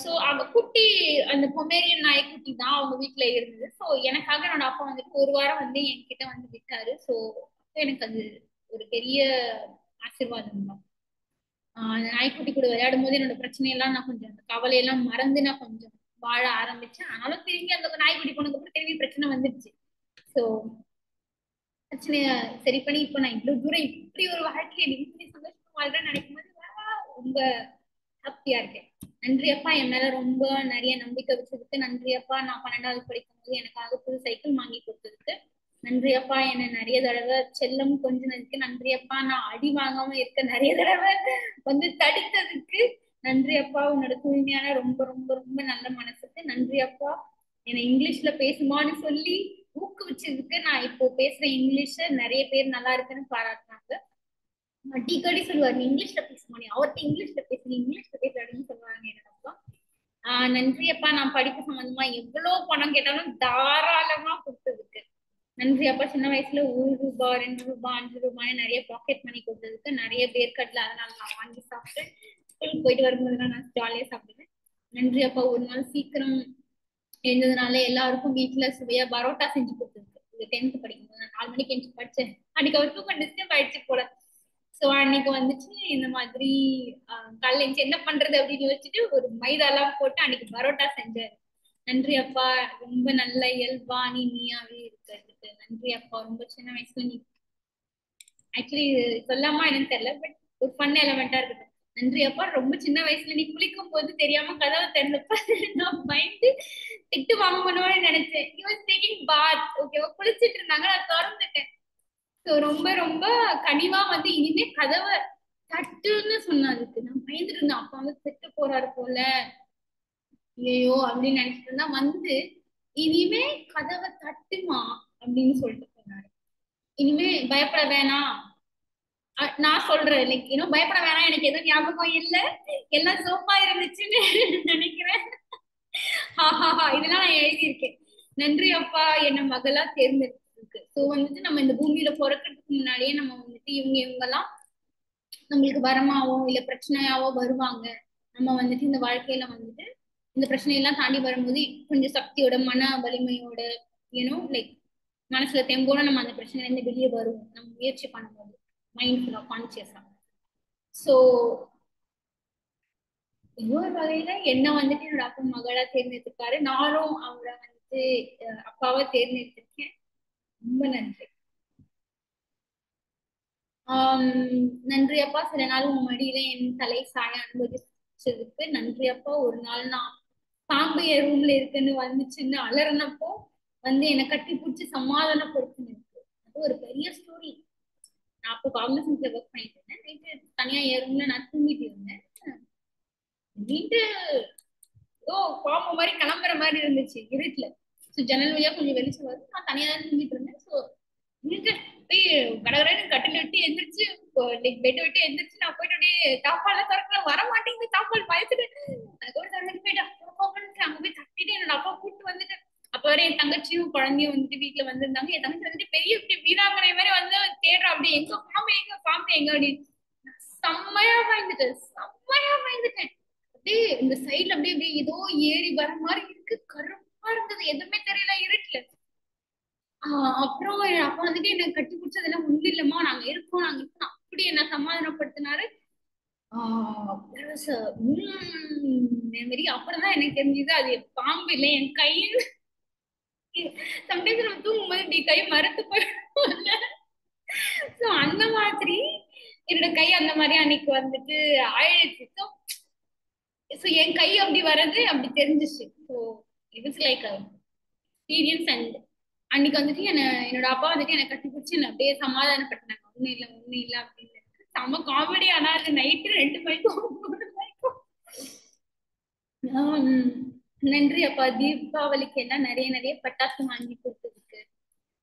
சோ அவ குட்டி அந்த பொமேரியன் நாய்க்குட்டி தான் அவங்க வீட்டுல இருந்தது. சோ எனக்காக என்னோட அப்பா வந்துட்டு ஒரு வாரம் வந்து என்கிட்ட வந்து விட்டாரு. சோ எனக்கு அது ஒரு பெரிய ஆசீர்வாதம் தான். அந்த நாய்க்குட்டி கூட விளையாடும் போது என்னோட பிரச்சனையெல்லாம் நான் கொஞ்சம் அந்த கவலையெல்லாம் மறந்து நான் கொஞ்சம் வாழ ஆரம்பிச்சேன். ஆனாலும் திரும்பி அந்த நாய்க்குட்டி போனதுக்கு அப்புறம் திரும்பி பிரச்சனை வந்துருச்சு. சோ பிரச்சனைய சரி பண்ணி இப்போ நான் இவ்வளவு தூரம் இப்படி ஒரு வாழ்க்கையை இப்படி சந்தோஷமா வாழ்றேன்னு நினைக்கும் போது ரொம்ப ஹாப்பியா இருக்கேன். நன்றி அப்பா, என் மேல ரொம்ப நிறைய நம்பிக்கை வச்சதுக்கு. நன்றி அப்பா, நான் 12வது படிக்கும் போது எனக்காக புது சைக்கிள் வாங்கி கொடுத்ததுக்கு. நன்றி அப்பா, என்னை நிறைய தடவை செல்லம் கொஞ்சினதுக்கு. நன்றி அப்பா, நான் அடி வாங்காம இருக்க நிறைய தடவை வந்து தடுத்ததுக்கு. நன்றி அப்பா, உன்னோட தூய்மையான ரொம்ப ரொம்ப ரொம்ப நல்ல மனசுக்கு. நன்றி அப்பா, என்னை இங்கிலீஷ்ல பேசுமான்னு சொல்லி ஊக்குவிச்சதுக்கு. நான் இப்போ பேசுற இங்கிலீஷ் நிறைய பேர் நல்லா இருக்குன்னு பாராட்டினாங்க. அடிக்கடி சொல்லுவார், நீ இங்கிலீஷ்ல பேசுமா, நீ அவர்கிட்ட இங்கிலீஷ்ல பேசு, நீ இங்கிலீஷ்ல பேசு அப்படின்னு சொல்லுவாங்க என்னோட அப்பா. நன்றி அப்பா, நான் படிப்பு சம்பந்தமா எவ்வளவு பணம் கேட்டாலும் தாராளமா கொடுத்ததுக்கு. நன்றி அப்பா, சின்ன வயசுல 1 ரூபாய் 2 ரூபாய் 5 ரூபாய் நிறைய பாக்கெட் மணி கொடுத்ததுக்கு. நிறைய பேர்கட்ல அதனால நான் வாங்கி சாப்பிட்டு ஸ்கூலுக்கு போயிட்டு வரும்போது நான் ஜாலியா சாப்பிடுவேன். நன்றி அப்பா, ஒரு நாள் சீக்கிரம் எழுந்ததுனால எல்லாருக்கும் வீட்டுல சுவையா பரோட்டா செஞ்சு கொடுத்ததுக்கு. இது 10th படிக்கும்போது நான் 4 மணிக்கு எஞ்சி படிச்சேன். அன்னைக்கு அவர் தூக்கம் டிஸ்டர்ப் ஆயிடுச்சு போல. சோ அன்னைக்கு வந்துச்சு இந்த மாதிரி காலைல எஞ்சி என்ன பண்றது அப்படின்னு யோசிச்சுட்டு ஒரு மைதா எல்லாம் போட்டு அன்னைக்கு பரோட்டா செஞ்சாரு. நன்றி அப்பா, ரொம்ப நல்ல இயல்பா நீயாவே இருக்கிறதுக்கு. நன்றி அப்பா, ரொம்ப சின்ன வயசுல நீ ஆக்சுவலி சொல்லாமா என்னன்னு தெரியல, பட் ஒரு ஃபன் எலமெண்டா இருக்கட்டும். நன்றி அப்பா, ரொம்ப சின்ன வயசுல நீ குளிக்கும் போது தெரியாம கதவை திறந்தப்ப நான் பயந்து திட்டு வாங்கணும்னு நினைச்சேன். யூ வாஸ் டேக்கிங் பாத், ஓகேவா, குளிச்சிட்டு இருந்தாங்க, நான் திறந்துட்டேன். ஸோ ரொம்ப ரொம்ப கனிவா வந்து இனிமே கதவை தட்டுன்னு சொன்னதுக்கு நான் பயந்துட்டு இருந்தேன். அப்பா வந்து திட்டு போறாரு போல, ஐயோ அப்படின்னு நினைச்சிட்டு இருந்தா வந்து இனிமே கதவை தட்டுமா அப்படின்னு சொல்லிட்டு போனாரு. இனிமே பயப்பட வேணாம். நான் சொல்றேன் லைக் இன்னும் பயப்பட வேணாம், எனக்கு எதுவும் ஞாபகம் இல்ல, எல்லாம் சோப்பா இருந்துச்சுன்னு நினைக்கிறேன். இதெல்லாம் நான் எழுதியிருக்கேன். நன்றி அப்பா, என்ன மகளா தேர்ந்தெடுத்ததுக்கு. சோ வந்துட்டு நம்ம இந்த பூமியில பிறக்கிறதுக்கு முன்னாடியே நம்ம வந்துட்டு இவங்கெல்லாம் நம்மளுக்கு வரமாவோ இல்ல பிரச்சனையாவோ வருவாங்க. நம்ம வந்துட்டு இந்த வாழ்க்கையில வந்துட்டு இந்த பிரச்சனையெல்லாம் தாண்டி வரும்போது கொஞ்சம் சக்தியோட மன வலிமையோட லைக் மனசுல தெம்போட நம்ம அந்த பிரச்சனைல இருந்து வெளியே வருவோம் நம்ம முயற்சி பண்ணும்போது, மைண்ட்ஃபுல்லா கான்சியஸா. சோ இன்னொரு வகையில என்ன வந்துட்டு என்னோட அப்பா மகளா தேர்ந்தெடுத்திருக்காரு, நானும் அவரை வந்துட்டு அப்பாவை தேர்ந்தெடுத்திருக்கேன். ரொம்ப நன்றி. ஆஹ் நன்றி அப்பா, சில நாள் உங்க மடியில என் தலை சாய அனுபவிச்சதுக்கு. நன்றி அப்பா, ஒரு நாள் நான் பாம்பு என் ரூம்ல இருக்குன்னு வந்துச்சுன்னு அலறினப்போ வந்து என்னை கட்டி பிடிச்சி சமாதானப்படுத்தினது. அது ஒரு பெரிய ஸ்டோரி. நான் அப்போ காக்னிசன்ஸ்ல ஒர்க் பண்ணிட்டு இருந்தேன். நைட்டு தனியா என் ரூம்ல நான் தூங்கிட்டு இருந்தேன். வீட்டு ஏதோ பாம்பு மாதிரி கிளம்புற மாதிரி இருந்துச்சு இருட்டுல. ஸோ ஜன்னல் வழியா கொஞ்சம் வெளிச்சம் வருது, நான் தனியா தான் தூங்கிட்டு இருந்தேன். ஸோ இருட்டு போய் கடகடன்னு கட்டில விட்டு எந்திரிச்சு லைக் பெட் விட்டு எந்திரிச்சு நான் போயிட்டு அப்படியே தாப்பால திறக்கிற வர மாட்டேங்குது தாப்பால் பயத்துட்டு அதுக்கப்புறம் திறந்துட்டு போயிட்டு அங்க போய் தட்டிட்டு என்னோட அப்பா கூப்பிட்டு வந்துட்டு. அப்ப வரை என் தங்கச்சியும் குழந்தையும் வந்துட்டு வீட்டுல வந்திருந்தாங்க. என் தங்கச்சி வந்துட்டு பெரிய வீராங்கனை மாதிரி வந்து தேடுறா, அப்படி எங்க பாம்பு எங்க அப்படின்னு. செம்மையா பயந்துட்டேன், செம்மையா பயந்துட்டேன். அப்படியே இந்த சைட்ல அப்படியே அப்படியே ஏதோ ஏறி வர மாதிரி இருக்கு, கருப்பா இருந்தது, எதுவுமே தெரியல இருட்டுல. அப்புறம் என் அப்பா வந்துட்டு என்ன கட்டி பிடிச்சதெல்லாம் ஒண்ணு இல்லம்மா, நாங்க இருக்கோம் நாங்க இருக்கோம் அப்படி என்ன சமாதானப்படுத்தினாரு. அப்புறம் தான் எனக்கு தெரிஞ்சது அது பாம்பு இல்லை என் கை. சம்டைம்ஸ் நம்ம தூங்கும்போது இப்படி கை மரத்து போயிடும்ல. சோ அந்த மாதிரி என்னோட கை அந்த மாதிரி அன்னைக்கு வந்துட்டு ஆயிடுச்சு. சோ என் கை அப்படி வர்றது அப்படி தெரிஞ்சிச்சு. So it's like experience. And அன்னைக்கு வந்துட்டு என்னோட அப்பா வந்துட்டு என்னை கட்டி பிடிச்சி என்ன அப்படியே சமாதானப்படுத்தினாங்க, ஒண்ணும் இல்ல அப்படின்னு. செம்ம காமெடி. ஆனா அது நைட்டு 2 மணிக்கும் 3 மணிக்கும். நன்றி அப்பா, தீபாவளிக்கு எல்லாம் நிறைய நிறைய பட்டாசு வாங்கி கொடுத்ததுக்கு.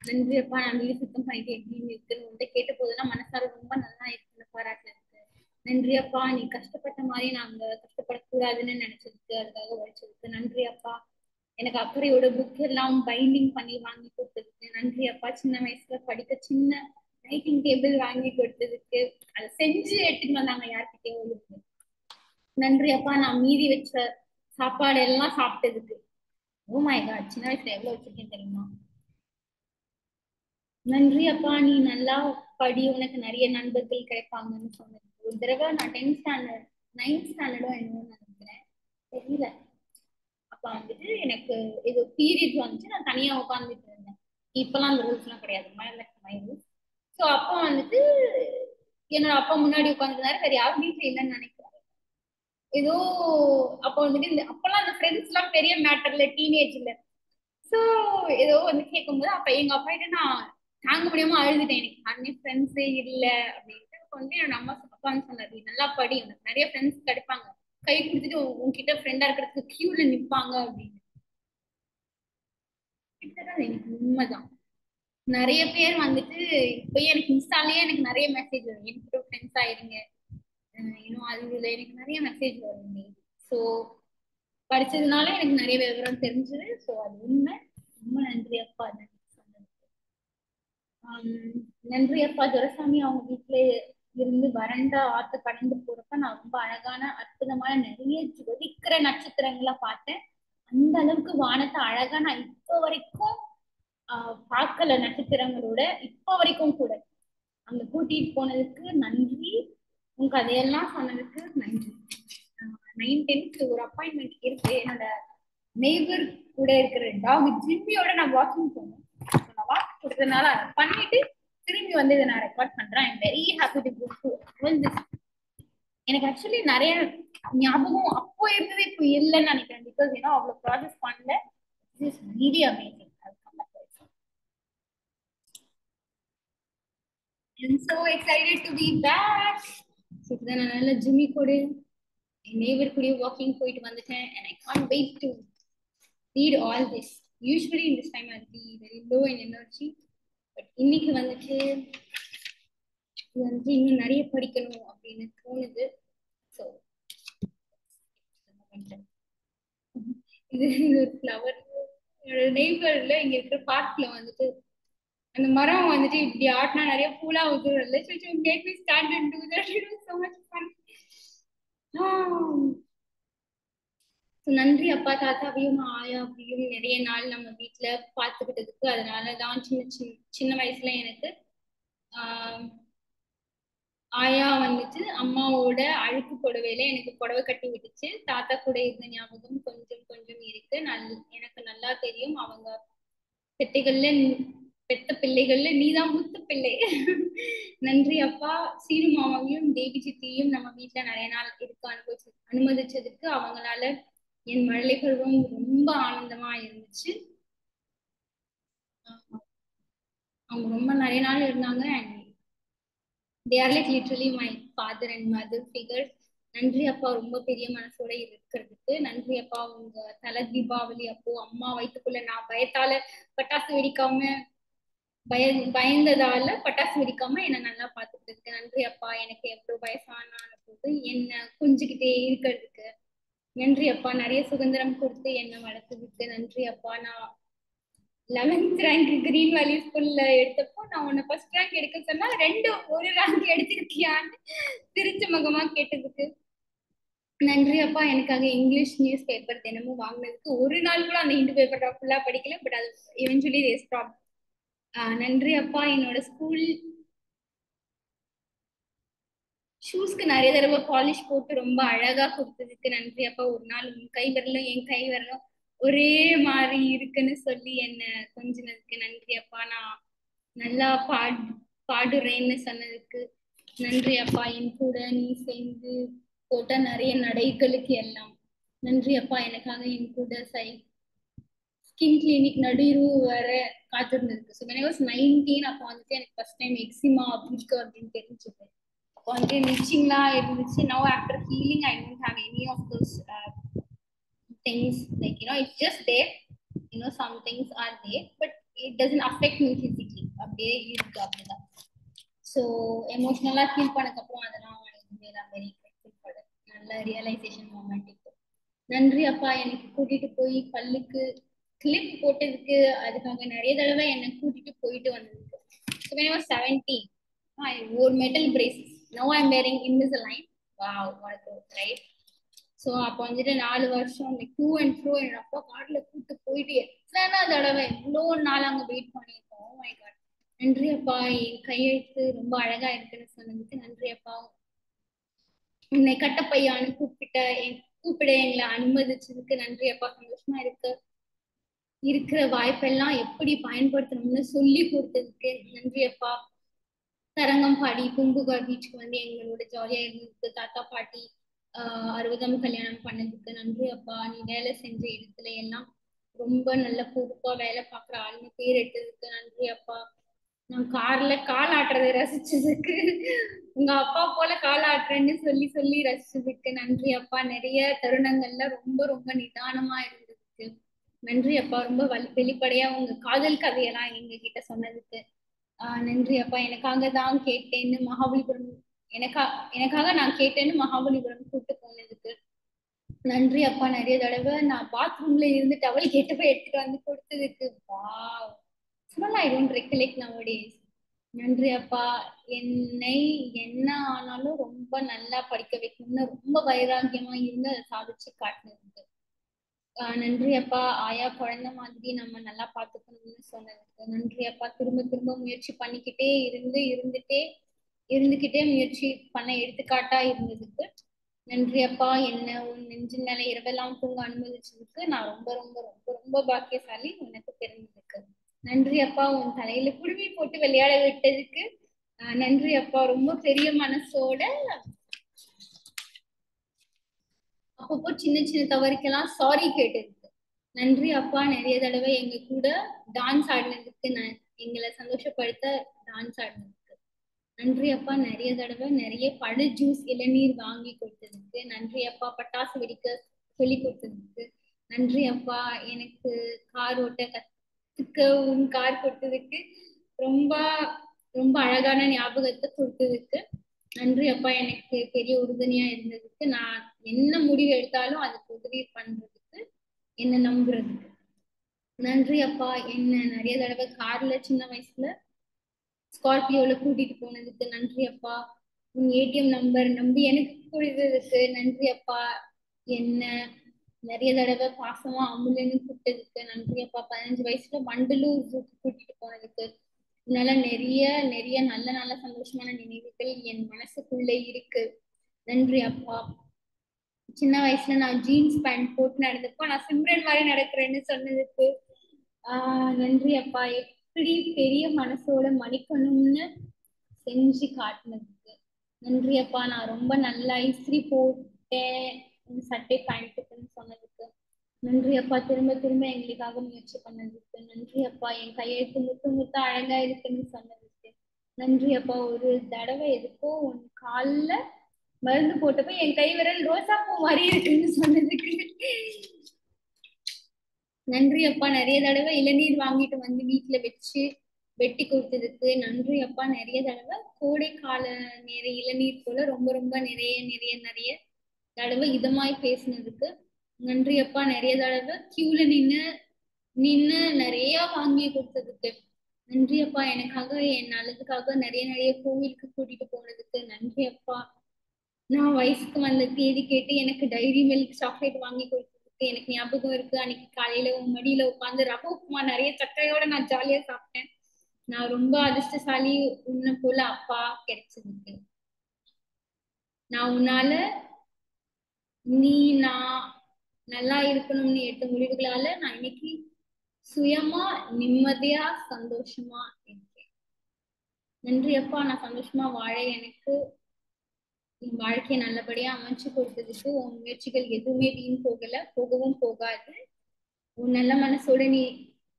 நன்றி அப்பா, நான் வீடு சுத்தம் பண்ணிட்டு எப்படி இருக்குன்னு கேட்ட போதெல்லாம் மனசார ரொம்ப நல்லா இருக்குன்னு பாராட்டுறதுக்கு. நன்றி அப்பா, நீ கஷ்டப்பட்ட மாதிரி நாங்க கஷ்டப்படக்கூடாதுன்னு நினைச்சதுக்கு, அதுக்காக உழைச்சதுக்கு நன்றி அப்பா. எனக்கு அக்கறையோட புக் எல்லாம் பைண்டிங் பண்ணி வாங்கி கொடுத்ததுக்கு நன்றி அப்பா. சின்ன வயசுல படிக்க சின்ன ரைட்டிங் டேபிள் வாங்கி கொடுத்ததுக்கு, அதை செஞ்சு எடுத்துட்டு வந்தாங்க யார்கிட்டயோ இருக்கு. நன்றி அப்பா, நான் மீதி வச்ச சாப்பாடு எல்லாம் சாப்பிட்டதுக்கு. ஓ மை காட், சின்ன வயசுல எவ்வளவு வச்சிருக்கேன் தெரியுமா? நன்றி அப்பா, நீ நல்லா படி, உனக்கு நிறைய நண்பர்கள் கிடைப்பாங்கன்னு சொன்னது. ஒரு தடவை நான் 10th ஸ்டாண்டர்ட் 9th ஸ்டாண்டர்டோ என்னமோ நினைக்கிறேன், தெரியல. அப்ப வந்துட்டு எனக்கு இது பீரியட் வந்துச்சு, நான் தனியா உட்காந்துட்டு இருந்தேன். இப்பெல்லாம் அந்த ரூல்ஸ் எல்லாம் கிடையாது, மை ரூல்ஸ். ஸோ அப்போ வந்துட்டு என்னோட அப்பா முன்னாடி உட்காந்துருந்தாரு, வேற யாரும் வீட்டுல இல்லைன்னு நினைக்கிறேன். ஏதோ அப்போ வந்துட்டு அப்பெல்லாம் அந்த ஃப்ரெண்ட்ஸ் எல்லாம் பெரிய மேட்டர்ல டீனேஜ்ல. சோ ஏதோ வந்து கேட்கும்போது அப்ப எங்க அப்பா கிட்ட நான் தாங்க முடியாம அழுதுட்டேன். எனக்கு அன்னே ஃப்ரெண்ட்ஸே இல்ல அப்படின்ட்டு. அப்ப வந்து என்னோட அம்மா அப்பா வந்து சொன்னாரு, "நீ நல்லா படி, உனக்கு நிறைய ஃப்ரெண்ட்ஸ் கிடைப்பாங்க, கை கொடுத்துட்டு உன்கிட்ட ஃப்ரெண்டா இருக்கிறதுக்கு கியூல நிப்பாங்க" அப்படின்னு. கிட்டத்தட்ட அது எனக்கு உண்மைதான். நிறைய பேர் வந்துட்டு இப்ப எனக்கு இன்ஸ்டாலயே எனக்கு நிறைய மெசேஜ் வரும், எனக்கு ஃப்ரெண்ட்ஸ் ஆயிருங்க இன்னும் அதுல எனக்கு நிறைய மெசேஜ் வரும். ஸோ படிச்சதுனால எனக்கு நிறைய விவரம் தெரிஞ்சது. ஸோ அது உண்மை. ரொம்ப நன்றி அப்பா நன்றி சொன்னது. நன்றி அப்பா. துரைசாமி அவங்க வீட்டுல இருந்து வறண்ட ஆத்த கடந்து போறப்ப நான் ரொம்ப அழகான அற்புதமான நிறைய ஜொலிக்கிற நட்சத்திரங்களை பார்த்தேன். அந்த அளவுக்கு வானத்தை அழகா நான் இப்போ வரைக்கும் பார்க்கல நட்சத்திரங்களோட, இப்போ வரைக்கும் கூட. அங்க கூட்டிட்டு போனதுக்கு நன்றி, உங்க கதையெல்லாம் சொன்னதுக்கு நன்றி. 9-10 ஒரு அப்பாயின்மெண்ட் இருக்கு. என்னோட நெய்பர் கூட இருக்கிற டாக் ஜிம்மியோட நான் வாக்கிங் போனேன். நான் வாக் கொடுத்ததுனால அதை பண்ணிட்டு திரும்பி வந்து இதை நான் ரெக்கார்ட் பண்றேன். I'm very happy to go to this. எனக்கு ஆக்சுவலி நிறைய ஞாபகம் அப்போ இருந்தது இப்போ இல்லைன்னு நினைக்கிறேன். பிகாஸ் ஏன்னா அவ்வளவு ப்ராசஸ் பண்ணல. Is really amazing. I'm so excited to be back. So then நான் நல்ல ஜிம்மி கூட neighbor கூட வாக்கிங் போயிட்டு வந்துட்டேன். And I can't wait to read all this. Usually in this time I'll be very low in energy. But இன்னைக்கு வந்துட்டு இன்னும் நிறைய படிக்கணும் அப்படின்னு தோணுது. ஸோ இது ஒரு ஃப்ளவர். என்னோட நெய்பர்ல இங்க இருக்கிற பார்க்ல வந்துட்டு அந்த மரம் வந்துட்டு இப்படி ஆட்டினா நிறைய பூலா ஊத்துறதுல. Make me stand and do that. It was so much fun. நன்றி அப்பா, தாத்தாவையும் ஆயாவையும் நிறைய நாள் நம்ம வீட்டுல பாத்துக்கிட்டதுக்கு. அதனாலதான் சின்ன வயசுல எனக்கு ஆயா வந்துட்டு அம்மாவோட அழுக்கு புடவையில எனக்கு புடவை கட்டி விட்டுச்சு. தாத்தா கூட இருந்த ஞாபகம் கொஞ்சம் கொஞ்சம் இருக்கு. எனக்கு நல்லா தெரியும், அவங்க பெத்த பிள்ளைகள்ல நீதான் முத்து பிள்ளை. நன்றி அப்பா. சீரு மாமாவையும் தேவி சித்தியும் நம்ம வீட்டுல நிறைய நாள் இருக்க அனுமதிச்சதுக்கு. அவங்களால என் மழலை பருவம் ரொம்ப ஆனந்தமா இருந்துச்சு. அவங்க ரொம்ப நிறைய நாள் இருந்தாங்க. And they are like literally my father and mother figures. நன்றி அப்பா, ரொம்ப பெரிய மனசோட இருக்கிறதுக்கு. நன்றி அப்பா, உங்க தலை தீபாவளி அப்போ அம்மா வயிற்றுக்குள்ள நான் பயத்தால பட்டாசு வெடிக்காம பயந்ததால பட்டாசு வெடிக்காம என்ன நல்லா பாத்துக்கிறதுக்கு நன்றி அப்பா. எனக்கு எவ்வளவு வயசான போது என்ன கொஞ்சிக்கிட்டே இருக்கிறதுக்கு நன்றி அப்பா. நிறைய சுதந்திரம் கொடுத்து என்ன வளர்த்ததுக்கு நன்றி அப்பா. நான் 11th ரேங்க் கிரீன் வேலி ஸ்கூல்ல எடுத்தப்போ நான் உன்னை ஃபர்ஸ்ட் ரேங்க் எடுக்க சொன்னா ஒரு ரேங்க் எடுத்திருக்கியான்னு திருச்சி முகமா கேட்டதுக்கு நன்றி அப்பா. எனக்காக இங்கிலீஷ் நியூஸ் பேப்பர் தினமும் வாங்கினதுக்கு. ஒரு நாள் கூட அந்த ஹிந்து பேப்பர் ஃபுல்லா படிக்கல, பட் அது எவென்ச்சுவலி தே ஸ்டாப். நன்றி அப்பா. என்னோட ஸ்கூல் ஷூஸ்க்கு நிறைய தடவை பாலிஷ் போட்டு ரொம்ப அழகா கொடுத்ததுக்கு நன்றி அப்பா. ஒரு நாள் உன் கை வரலும் என் கை வரலும் ஒரே மாதிரி இருக்குன்னு சொல்லி என்ன கொஞ்சினதுக்கு நன்றி அப்பா. நான் நல்லா பாடுறேன்னு சொன்னதுக்கு நன்றி அப்பா. என் கூட நீ சேர்ந்து போட்ட நிறைய நடைகளுக்கு எல்லாம் நன்றி அப்பா. எனக்காக என் கூட ஸ்கின் கிளினிக் நடுவு வர காத்திருந்ததுக்கு. ஸோ when I was 19 அப்போ வந்துட்டு எனக்கு ஃபர்ஸ்ட் டைம் எக்ஸிமா இருக்கு அப்படின்னு தெரிஞ்சது. அப்போ வந்துட்டு நிச்சிங்லாம் இருந்துச்சு. Now after healing I don't have any of those things, like it's just there, some things are there, but it doesn't affect me physically. அப்படியே இருக்கு அப்படிதான். ஸோ எமோஷனலா ஃபீல் பண்ணக்கு அப்புறம் அதெல்லாம் I'm very ரியலைசேஷன் மூமெண்ட். நன்றி அப்பா, எனக்கு கூட்டிட்டு போய் பல்லுக்கு கிளிப் போட்டதுக்கு, அதுக்காக நிறைய தடவை என்னை கூட்டிட்டு போயிட்டு வந்ததுக்கு. So when I was 17, I wore metal braces. Now I'm wearing Invisalign. Wow, what a growth, right? So அப்போ வந்துட்டு 4 வருஷம் டூ அண்ட் த்ரூ என்னோட அப்பா கார்ல கூட்டு போயிட்டு எத்தனை தடவை எவ்வளோ நாள் அங்கே வெயிட் பண்ணியிருக்கோம். மை காட், நன்றி அப்பா. என் கையெழுத்து ரொம்ப அழகா இருக்குன்னு சொன்னதுக்கு நன்றி அப்பா. உன்னை கட்டப்பையான்னு கூப்பிட எங்களை அனுமதிச்சதுக்கு நன்றி அப்பா. சந்தோஷமா இருக்கிற வாய்ப்பெல்லாம் எப்படி பயன்படுத்தணும்னு சொல்லி கொடுத்ததுக்கு நன்றி அப்பா. தரங்கம்பாடி பூம்புகார் பீச்சுக்கு வந்து எங்களோட ஜாலியா இருந்ததுக்கு, தாத்தா பாட்டி 60ஆம் கல்யாணம் பண்ணதுக்கு நன்றி அப்பா. நீ வேலை செஞ்ச இடத்துல எல்லாம் ரொம்ப நல்ல பொறுப்பா வேலை பார்க்குற ஆளுங்க பேர் எடுத்ததுக்கு நன்றி அப்பா. நான் கார்ல கால் ஆட்டுறதை ரசிச்சதுக்கு, உங்க அப்பா போல கால் ஆட்டுறேன்னு சொல்லி சொல்லி ரசிச்சதுக்கு நன்றி அப்பா. நிறைய தருணங்கள்ல ரொம்ப ரொம்ப நிதானமா இருந்ததுக்கு நன்றி அப்பா. ரொம்ப வெளிப்படையா உங்க காதல் கதையெல்லாம் எங்க கிட்ட சொன்னதுக்கு நன்றி அப்பா. எனக்காக நான் கேட்டேன்னு மகாபலிபுரம் கூட்டு போனதுக்கு நன்றி அப்பா. நிறைய தடவை நான் பாத்ரூம்ல இருந்து டவல் கேட்டு போய் எடுத்துட்டு வந்து கொடுத்ததுக்கு wow, I don't recollect nowadays. நன்றி அப்பா. என்னை என்ன ஆனாலும் ரொம்ப நல்லா படிக்க வைக்கணும்னு ரொம்ப வைராக்கியமா இருந்து அதை சாதிச்சு காட்டினதுக்கு நன்றி அப்பா. ஆயா குழந்தை மாதிரி நம்ம நல்லா பார்த்துக்கணும்னு சொன்னதுக்கு நன்றி அப்பா. திரும்ப திரும்ப முயற்சி பண்ணிக்கிட்டே இருந்துகிட்டே முயற்சி பண்ண எடுத்துக்காட்டா இருந்ததுக்கு நன்றி அப்பா. என்ன உன் நெஞ்சு மேல இரவெல்லாம் தூங்க அனுமதிச்சதுக்கு நான் ரொம்ப ரொம்ப ரொம்ப ரொம்ப பாக்கியசாலி உனக்கு பிறந்ததுக்கு நன்றி அப்பா. உன் தலையில குடுமி போட்டு விளையாட விட்டதுக்கு நன்றி அப்பா. ரொம்ப பெரிய மனசோட அப்பப்போ சின்ன சின்ன தவறுக்கெல்லாம் சாரி கேட்டதுக்கு நன்றி அப்பா. நிறைய தடவை எங்க கூட டான்ஸ் ஆடினதுக்கு, எங்களை சந்தோஷப்படுத்த டான்ஸ் ஆடினதுக்கு நன்றி அப்பா. நிறைய தடவை நிறைய பழ ஜூஸ் இளநீர் வாங்கி கொடுத்ததுக்கு நன்றி அப்பா. பட்டாசு வெடிக்க சொல்லி கொடுத்ததுக்கு நன்றி அப்பா. எனக்கு கார் ஓட்ட கத்துக்க உன் கார் கொடுத்ததுக்கு, ரொம்ப ரொம்ப அழகான ஞாபகத்தை கொடுத்ததுக்கு நன்றி அப்பா. எனக்கு பெரிய உறுதுணையா இருந்ததுக்கு, நான் என்ன முடிவு எடுத்தாலும் அதுக்கு உதவி பண்றதுக்கு, என்ன நம்புறதுக்கு நன்றி அப்பா. என்ன நிறைய தடவை கார்ல சின்ன வயசுல ஸ்கார்பியோல கூட்டிட்டு போனதுக்கு நன்றி அப்பா. உன் ஏடிஎம் நம்பர் நம்பி எனக்கு கொடுத்ததுக்கு நன்றி அப்பா. என்ன நிறைய தடவை பாசமா அமுலன்னு கூப்பிட்டதுக்கு நன்றி அப்பா. 15 வயசுல வண்டலூர் ஜூக்கு கூட்டிட்டு போனதுக்கு, இதனால நிறைய நிறைய நல்ல நல்ல சந்தோஷமான நினைவுகள் என் மனசுக்குள்ள இருக்கு நன்றி அப்பா. சின்ன வயசுல நான் ஜீன்ஸ் பேண்ட் போட்டு நடந்தப்போ நான் சிம்ரன் மாதிரி நடக்கிறேன்னு சொன்னதுக்கு நன்றி அப்பா. எப்படி பெரிய மனசோட மன்னிக்கணும்னு செஞ்சு காட்டினதுக்கு நன்றி அப்பா. நான் ரொம்ப நல்லா இஸ்திரி போட்டேன் சட்டை பேண்ட்டுக்குன்னு சொன்னதுக்கு நன்றி அப்பா. திரும்ப திரும்ப எங்களுக்காக முயற்சி பண்ணதுக்கு நன்றி அப்பா. என் கையெழுத்து முத்து அழகா இருக்குன்னு சொன்னதுக்கு நன்றி அப்பா. ஒரு தடவை எதுக்கோ உன் கால்ல மருந்து போட்டப்போ என் கை விரல் ரோசா பூ மாதிரி இருக்குன்னு சொன்னதுக்கு நன்றி அப்பா. நிறைய தடவை இளநீர் வாங்கிட்டு வந்து வீட்டுல வச்சு வெட்டி கொடுத்ததுக்கு நன்றி அப்பா. நிறைய தடவை கோடை கால நேர இளநீர் போல ரொம்ப ரொம்ப நிறைய நிறைய நிறைய தடவை இதமாய் பேசினதுக்கு நன்றி அப்பா. நிறைய தடவை கியூல நின்னு நிறைய வாங்கி கொடுத்ததுக்கு நன்றி அப்பா. எனக்காக என் நல்லதுக்காக நிறைய நிறைய கோவிலுக்கு கூட்டிட்டு போனதுக்கு நன்றி அப்பா. நான் வயசுக்கு வந்த தேதி கேட்டு எனக்கு டைரி மில்க் சாக்லேட் வாங்கி கொடுத்ததுக்கு எனக்கு ஞாபகம் இருக்கு. அன்னைக்கு காலையில உன் மடியில உட்காந்து ரவ உப்புமா நிறைய சக்கையோட நான் ஜாலியா சாப்பிட்டேன். நான் ரொம்ப அதிர்ஷ்டசாலி உன்னை போல அப்பா கிடைச்சதுக்கு. நான் உன்னால நான் நல்லா இருக்கணும்னு எடுத்த முடிவுகளால நான் இன்னைக்கு சுயமா நிம்மதியா சந்தோஷமா இருக்கேன். நன்றி அப்பா. நான் சந்தோஷமா வாழ எனக்கு என் வாழ்க்கையை நல்லபடியா அமைச்சு கொடுத்ததுக்கு உன் முயற்சிகள் எதுவுமே வீண் போகல, போகவும் போகாது. உன் நல்ல மனசோட நீ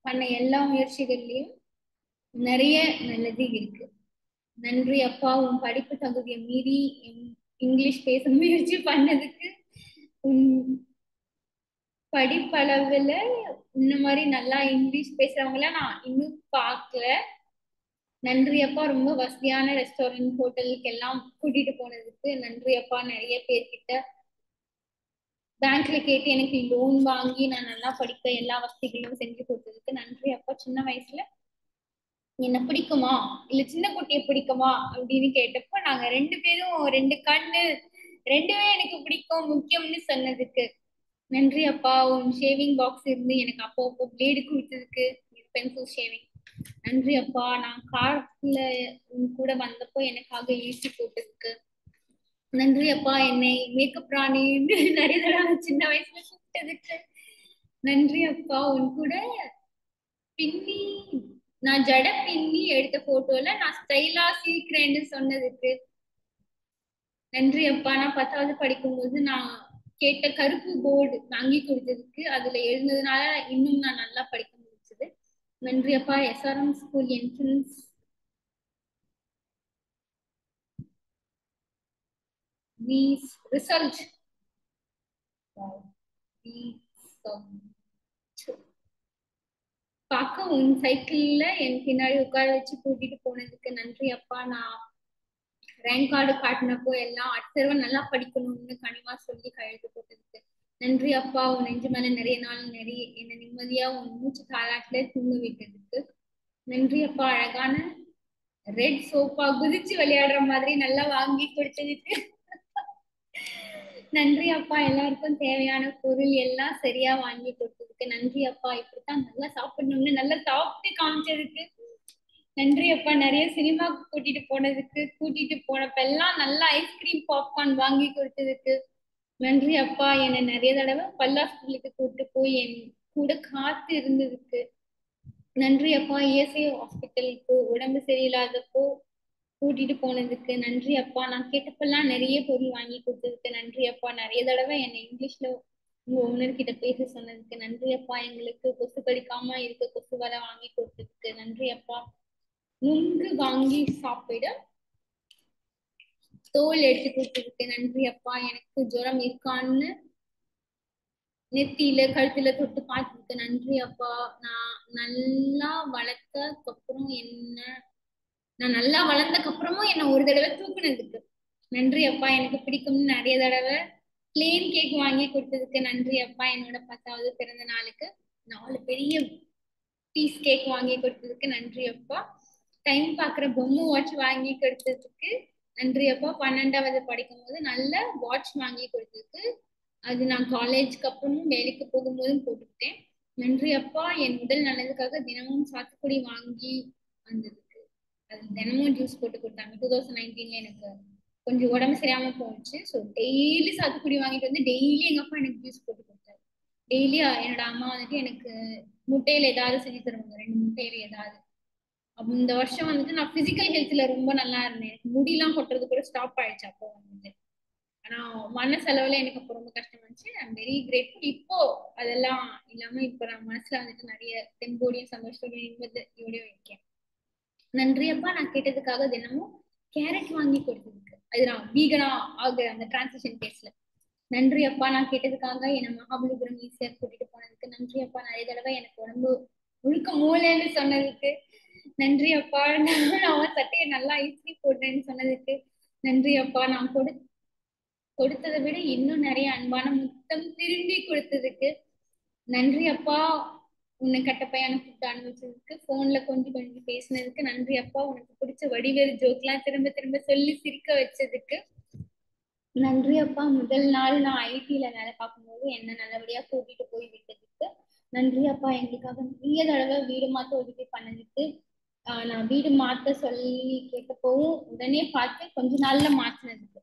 பண்ண எல்லா முயற்சிகள்லயும் நிறைய நல்லது இருக்கு. நன்றி அப்பா. உன் படிப்பு தகுதியை மீறி இங்கிலீஷ் பேச முயற்சி பண்ணதுக்கு, உன் படிப்பளவுல இந்த மாதிரி நல்லா இங்கிலீஷ் பேசுறவங்கள நான் இன்னும் பார்க்கல. நன்றி அப்பா. ரொம்ப வசதியான ரெஸ்டாரண்ட் ஹோட்டலுக்கு எல்லாம் கூட்டிட்டு போனதுக்கு நன்றி அப்பா. நிறைய பேர்கிட்ட பேங்க்ல கேட்டு எனக்கு லோன் வாங்கி நான் நல்லா படிக்க எல்லா வசதிகளும் செஞ்சு கொடுத்ததுக்கு நன்றி அப்பா. சின்ன வயசுல என்ன பிடிக்குமா இல்ல சின்ன குட்டியை பிடிக்குமா அப்படின்னு கேட்டப்போ நாங்க ரெண்டு பேரும் ரெண்டு கண்ணு ரெண்டுமே எனக்கு பிடிக்கும் முக்கியம்னு சொன்னதுக்கு நன்றி அப்பா. உன் ஷேவிங் பாக்ஸ் இருந்து எனக்கு அப்போ அப்போ பிளேடு கொடுத்ததுக்கு பென்சில் ஷேவிங் நன்றி அப்பா. நான் கார்ல உன் கூட வந்தப்போ எனக்காக ஏசி போட்டதுக்கு நன்றி அப்பா. என்னை மேக்கப் ராணின்னு நிறைய தடவை சின்ன வயசுல கூப்பிட்டதுக்கு நன்றி அப்பா. உன் கூட பின்னி நான் ஜட பின்னி எடுத்த போட்டோல நான் ஸ்டைலா சிரிக்கிறேன்னு சொன்னதுக்கு நன்றி அப்பா. நான் 10வது படிக்கும்போது நான் கேட்ட கருப்பு போர்டு வாங்கி கொடுத்ததுக்கு அதுல எழுந்ததுனால இன்னும் நான் நல்லா படிக்க முடிச்சது நன்றி அப்பா. SRM ஸ்கூல் என்ட்ரன்ஸ் ரிசல்ட் பார்க்க உன் சைக்கிள்ல என் பின்னாடி உட்கார வச்சு கூட்டிட்டு போனதுக்கு நன்றி அப்பா. நான் ரேங்க் கார்டு காட்டினப்போ எல்லாம் அடுத்த நல்லா படிக்கணும்னு கனிவா சொல்லி கையெழுத்து போட்டதுக்கு நன்றி அப்பா. உன் நெஞ்சு மேல நிறைய நாள் நிறைய என்ன நிம்மதியா உன் மூச்சு தாளாட்டுல தூங்க விட்டதுக்கு நன்றி அப்பா. அழகான ரெட் சோப்பா குதிச்சு விளையாடுற மாதிரி நல்லா வாங்கி கொடுத்ததுக்கு நன்றி அப்பா. எல்லாருக்கும் தேவையான பொருள் எல்லாம் சரியா வாங்கி கொடுத்ததுக்கு நன்றி அப்பா. இப்படித்தான் நல்லா சாப்பிடணும்னு நல்லா சாப்பிட்டு காமிச்சதுக்கு நன்றி அப்பா. நிறைய சினிமா கூட்டிட்டு போனதுக்கு கூட்டிட்டு போனப்பெல்லாம் நல்லா ஐஸ்கிரீம் பாப்கார்ன் வாங்கி கொடுத்ததுக்கு நன்றி அப்பா. என்னை நிறைய தடவை பல்லா ஸ்கூலுக்கு கூப்பிட்டு போய் என் கூட காத்து இருந்ததுக்கு நன்றி அப்பா. இஎஸ்ஐ ஹாஸ்பிட்டலுக்கு உடம்பு சரியில்லாதப்போ கூட்டிட்டு போனதுக்கு நன்றி அப்பா. நான் கேட்டப்பெல்லாம் நிறைய பொருள் வாங்கி கொடுத்ததுக்கு நன்றி அப்பா. நிறைய தடவை என்னை இங்கிலீஷ்ல உங்க ஓனர் கிட்ட பேச சொன்னதுக்கு நன்றி அப்பா. எங்களுக்கு கொசு கடிக்காம இருக்க கொசு வலை வாங்கி கொடுத்ததுக்கு நன்றி அப்பா. நுங்கு வாங்கி சாப்பிட தோல் எடுத்து கொடுத்ததுக்கு நன்றி அப்பா. எனக்கு ஜுரம் இருக்கான்னு நெத்தியில கழுத்துல தொட்டு பார்த்ததுக்கு நன்றி அப்பா. நான் நல்லா வளர்ந்ததுக்கு அப்புறமும் என்ன ஒரு தடவை தூக்குனதுக்கு நன்றி அப்பா. எனக்கு பிடிக்கும்னு நிறைய தடவை பிளேன் கேக் வாங்கி கொடுத்ததுக்கு நன்றி அப்பா. என்னோட 10வது பிறந்த நாளுக்கு 4 பெரிய பீஸ் கேக் வாங்கி கொடுத்ததுக்கு நன்றி அப்பா. டைம் பாக்குற பொம்மை வாட்ச் வாங்கி கொடுத்ததுக்கு நன்றி அப்பா. 12வது படிக்கும் போது நல்ல வாட்ச் வாங்கி கொடுத்ததுக்கு அது நான் காலேஜ்க்கு அப்புறமும் வேலைக்கு போகும்போதும் போட்டுக்கிட்டேன் நன்றி அப்பா. என் உடல் நல்லதுக்காக தினமும் சாத்துக்குடி வாங்கி வந்ததுக்கு அது தினமும் ஜூஸ் போட்டு கொடுத்தாங்க. 2019ல எனக்கு கொஞ்சம் உடம்பு சரியாம போச்சு. ஸோ டெய்லி சாத்துக்குடி வாங்கிட்டு வந்து டெய்லி எங்க அப்பா எனக்கு ஜூஸ் போட்டு கொடுத்தாரு. டெய்லி என்னோட அம்மா வந்துட்டு எனக்கு முட்டையில ஏதாவது செஞ்சு தருவாங்க 2 முட்டையில ஏதாவது. அப்ப இந்த வருஷம் வந்துட்டு நான் பிசிக்கல் ஹெல்த்ல ரொம்ப நல்லா இருந்தேன். எனக்கு முடியெல்லாம் கொட்டுறது கூட ஸ்டாப் ஆயிடுச்சு அப்போ வந்துட்டு. ஆனா மனசளவுல எனக்கு அப்போ ரொம்ப கஷ்டமா இருந்துச்சு. I'm very grateful. இப்போ அதெல்லாம் இல்லாம இப்ப நான் மனசுல வந்துட்டு நிறைய தெம்போடையும் சந்தோஷத்தோடையும் நிம்மதியோடையும் இருக்கேன் நன்றி அப்பா. நான் கேட்டதுக்காக தினமும் கேரட் வாங்கி கொடுத்ததுக்கு அது நான் வீகனா ஆகுற அந்த டிரான்சிஷன் கேஸ்ல நன்றி அப்பா. நான் கேட்டதுக்காக என்ன மகாபலிபுரம் ஈஸியா கூட்டிட்டு போனதுக்கு நன்றி அப்பா. நிறைய தடவை எனக்கு உடம்பு முழுக்க மூளைன்னு சொன்னதுக்கு நன்றி அப்பா. நான் சட்டையை நல்லா இஸ்திரி போடுறேன்னு சொன்னதுக்கு நன்றி அப்பா. நான் கொடுத்ததை விட இன்னும் நிறைய அன்பான முத்தம் திரும்பி கொடுத்ததுக்கு நன்றி அப்பா. உன்னை கட்டப்பையான கூப்பிட்டு அனுபவிச்சதுக்கு போன்ல கொஞ்சம் கொஞ்சம் பேசினதுக்கு நன்றி அப்பா. உனக்கு பிடிச்ச வடிவேறு ஜோக்லாம் திரும்ப திரும்ப சொல்லி சிரிக்க வச்சதுக்கு நன்றி அப்பா. முதல் நாள் நான் ஐடில வேலை பார்க்கும்போது என்ன நல்லபடியா கூட்டிட்டு போய் விட்டதுக்கு நன்றி அப்பா. எங்களுக்காக நிறைய தடவை வீடு மாத்த உதவி பண்ணதுக்கு நான் வீடு மாத்த சொல்லி கேட்டப்பவும் உடனே பார்த்து கொஞ்ச நாள்ல மாத்தினதுக்கு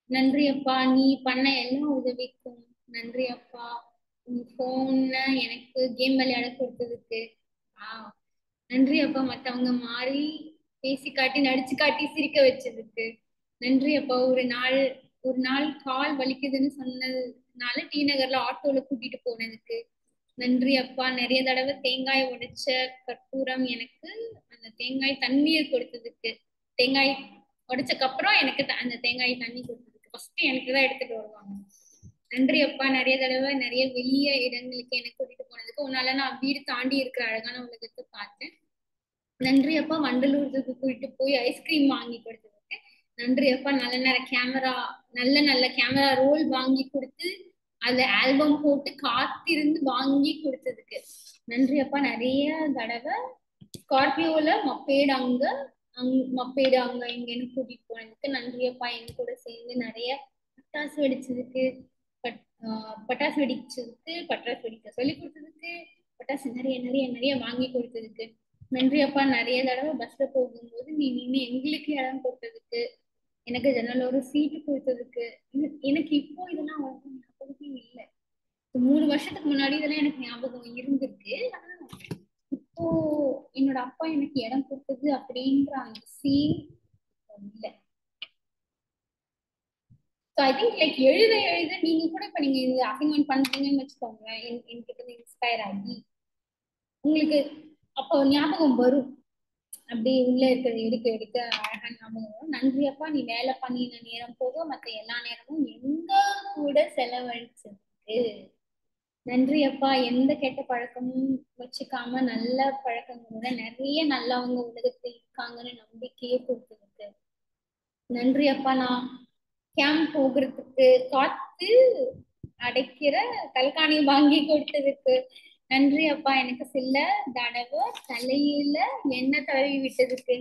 நன்றி அப்பா. நீ பண்ண எல்லா உதவிக்கும் நன்றி அப்பா. உன் போன்ல எனக்கு கேம் விளையாட கொடுத்ததுக்கு நன்றி அப்பா. மத்தவங்க மாறி பேசி காட்டி நடிச்சு காட்டி சிரிக்க வச்சதுக்கு நன்றி அப்பா. ஒரு நாள் கால் வலிக்குதுன்னு சொன்னதுனால டி நகர்ல ஆட்டோல கூட்டிட்டு போனதுக்கு நன்றி அப்பா. நிறைய தடவை தேங்காய் உடைச்ச கற்பூரம் எனக்கு அந்த தேங்காய் தண்ணீர் கொடுத்ததுக்கு தேங்காய் உடைச்சக்கு அப்புறம் எனக்கு அந்த தேங்காய் தண்ணி கொடுத்ததுக்கு ஃபர்ஸ்ட் எனக்கு தான் எடுத்துட்டு வருவாங்க நன்றி அப்பா. நிறைய தடவை நிறைய வெளிய இடங்களுக்கு எனக்கு கூட்டிட்டு போனதுக்கு உன்னால நான் வீடு தாண்டி இருக்கிற அழகான உலகத்தை பார்த்தேன் நன்றி அப்பா. வண்டலூருக்கு கூட்டிட்டு போய் ஐஸ்கிரீம் வாங்கி கொடுத்ததுக்கு நன்றி அப்பா. நல்ல நல்ல கேமரா ரோல் வாங்கி கொடுத்து அந்த ஆல்பம் போட்டு காத்திருந்து வாங்கி கொடுத்ததுக்கு நன்றி அப்பா. நிறைய தடவை ஸ்கார்பியோல மப்பேடு அங்க இங்கன்னு கூட்டிட்டு போனதுக்கு நன்றி அப்பா. என் கூட சேர்ந்து நிறைய பட்டாசு வெடிச்சதுக்கு பட்டாசு வெடிக்க சொல்லி கொடுத்ததுக்கு பட்டாசு நிறைய நிறைய நிறைய வாங்கி கொடுத்ததுக்கு நன்றி அப்பா. நிறைய தடவை பஸ்ல போகும்போது நீ நின்று எங்களுக்கு இடம் கொடுத்ததுக்கு, எனக்கு ஜன்னலோர சீட்டு கொடுத்ததுக்கு, எனக்கு இப்போ இதெல்லாம் ஞாபகமே இல்லை. 3 வருஷத்துக்கு முன்னாடி இதெல்லாம் எனக்கு ஞாபகம் இருந்திருக்கு. ஆனா இப்போ என்னோட அப்பா எனக்கு இடம் கொடுத்தது அப்படின்ற அந்த சீன் இல்லை. ஸோ ஐ திங்க் லைக் எழுத எழுத நீங்க கூட இப்ப நீங்க இது அசைன்மெண்ட் பண்றீங்கன்னு வச்சுக்கோங்களேன், என்கிட்ட இன்ஸ்பயர் ஆகி உங்களுக்கு அப்போ ஞாபகம் வரும். அப்படி உள்ள இருக்கிறது எடுக்க எடுக்க அழகா ஞாபகம் வரும். நன்றி அப்பா. நீ வேலை பண்ணின நேரம் போக மத்த எல்லா நேரமும் எங்க கூட செலவழிச்சதுக்கு நன்றி அப்பா. எந்த கெட்ட பழக்கமும் வச்சுக்காம நல்ல பழக்கங்களோட நிறைய நல்லவங்க உலகத்துல இருக்காங்கன்னு நம்பிக்கையே கொடுத்ததுக்கு நன்றி அப்பா. நான் கேம்ப் போகிறதுக்கு காத்து அடைக்கிற கல்காணி வாங்கி கொடுத்ததுக்கு நன்றி அப்பா. எனக்கு சில தடவை தலையில எண்ணெய் தடவி விட்டதுக்கு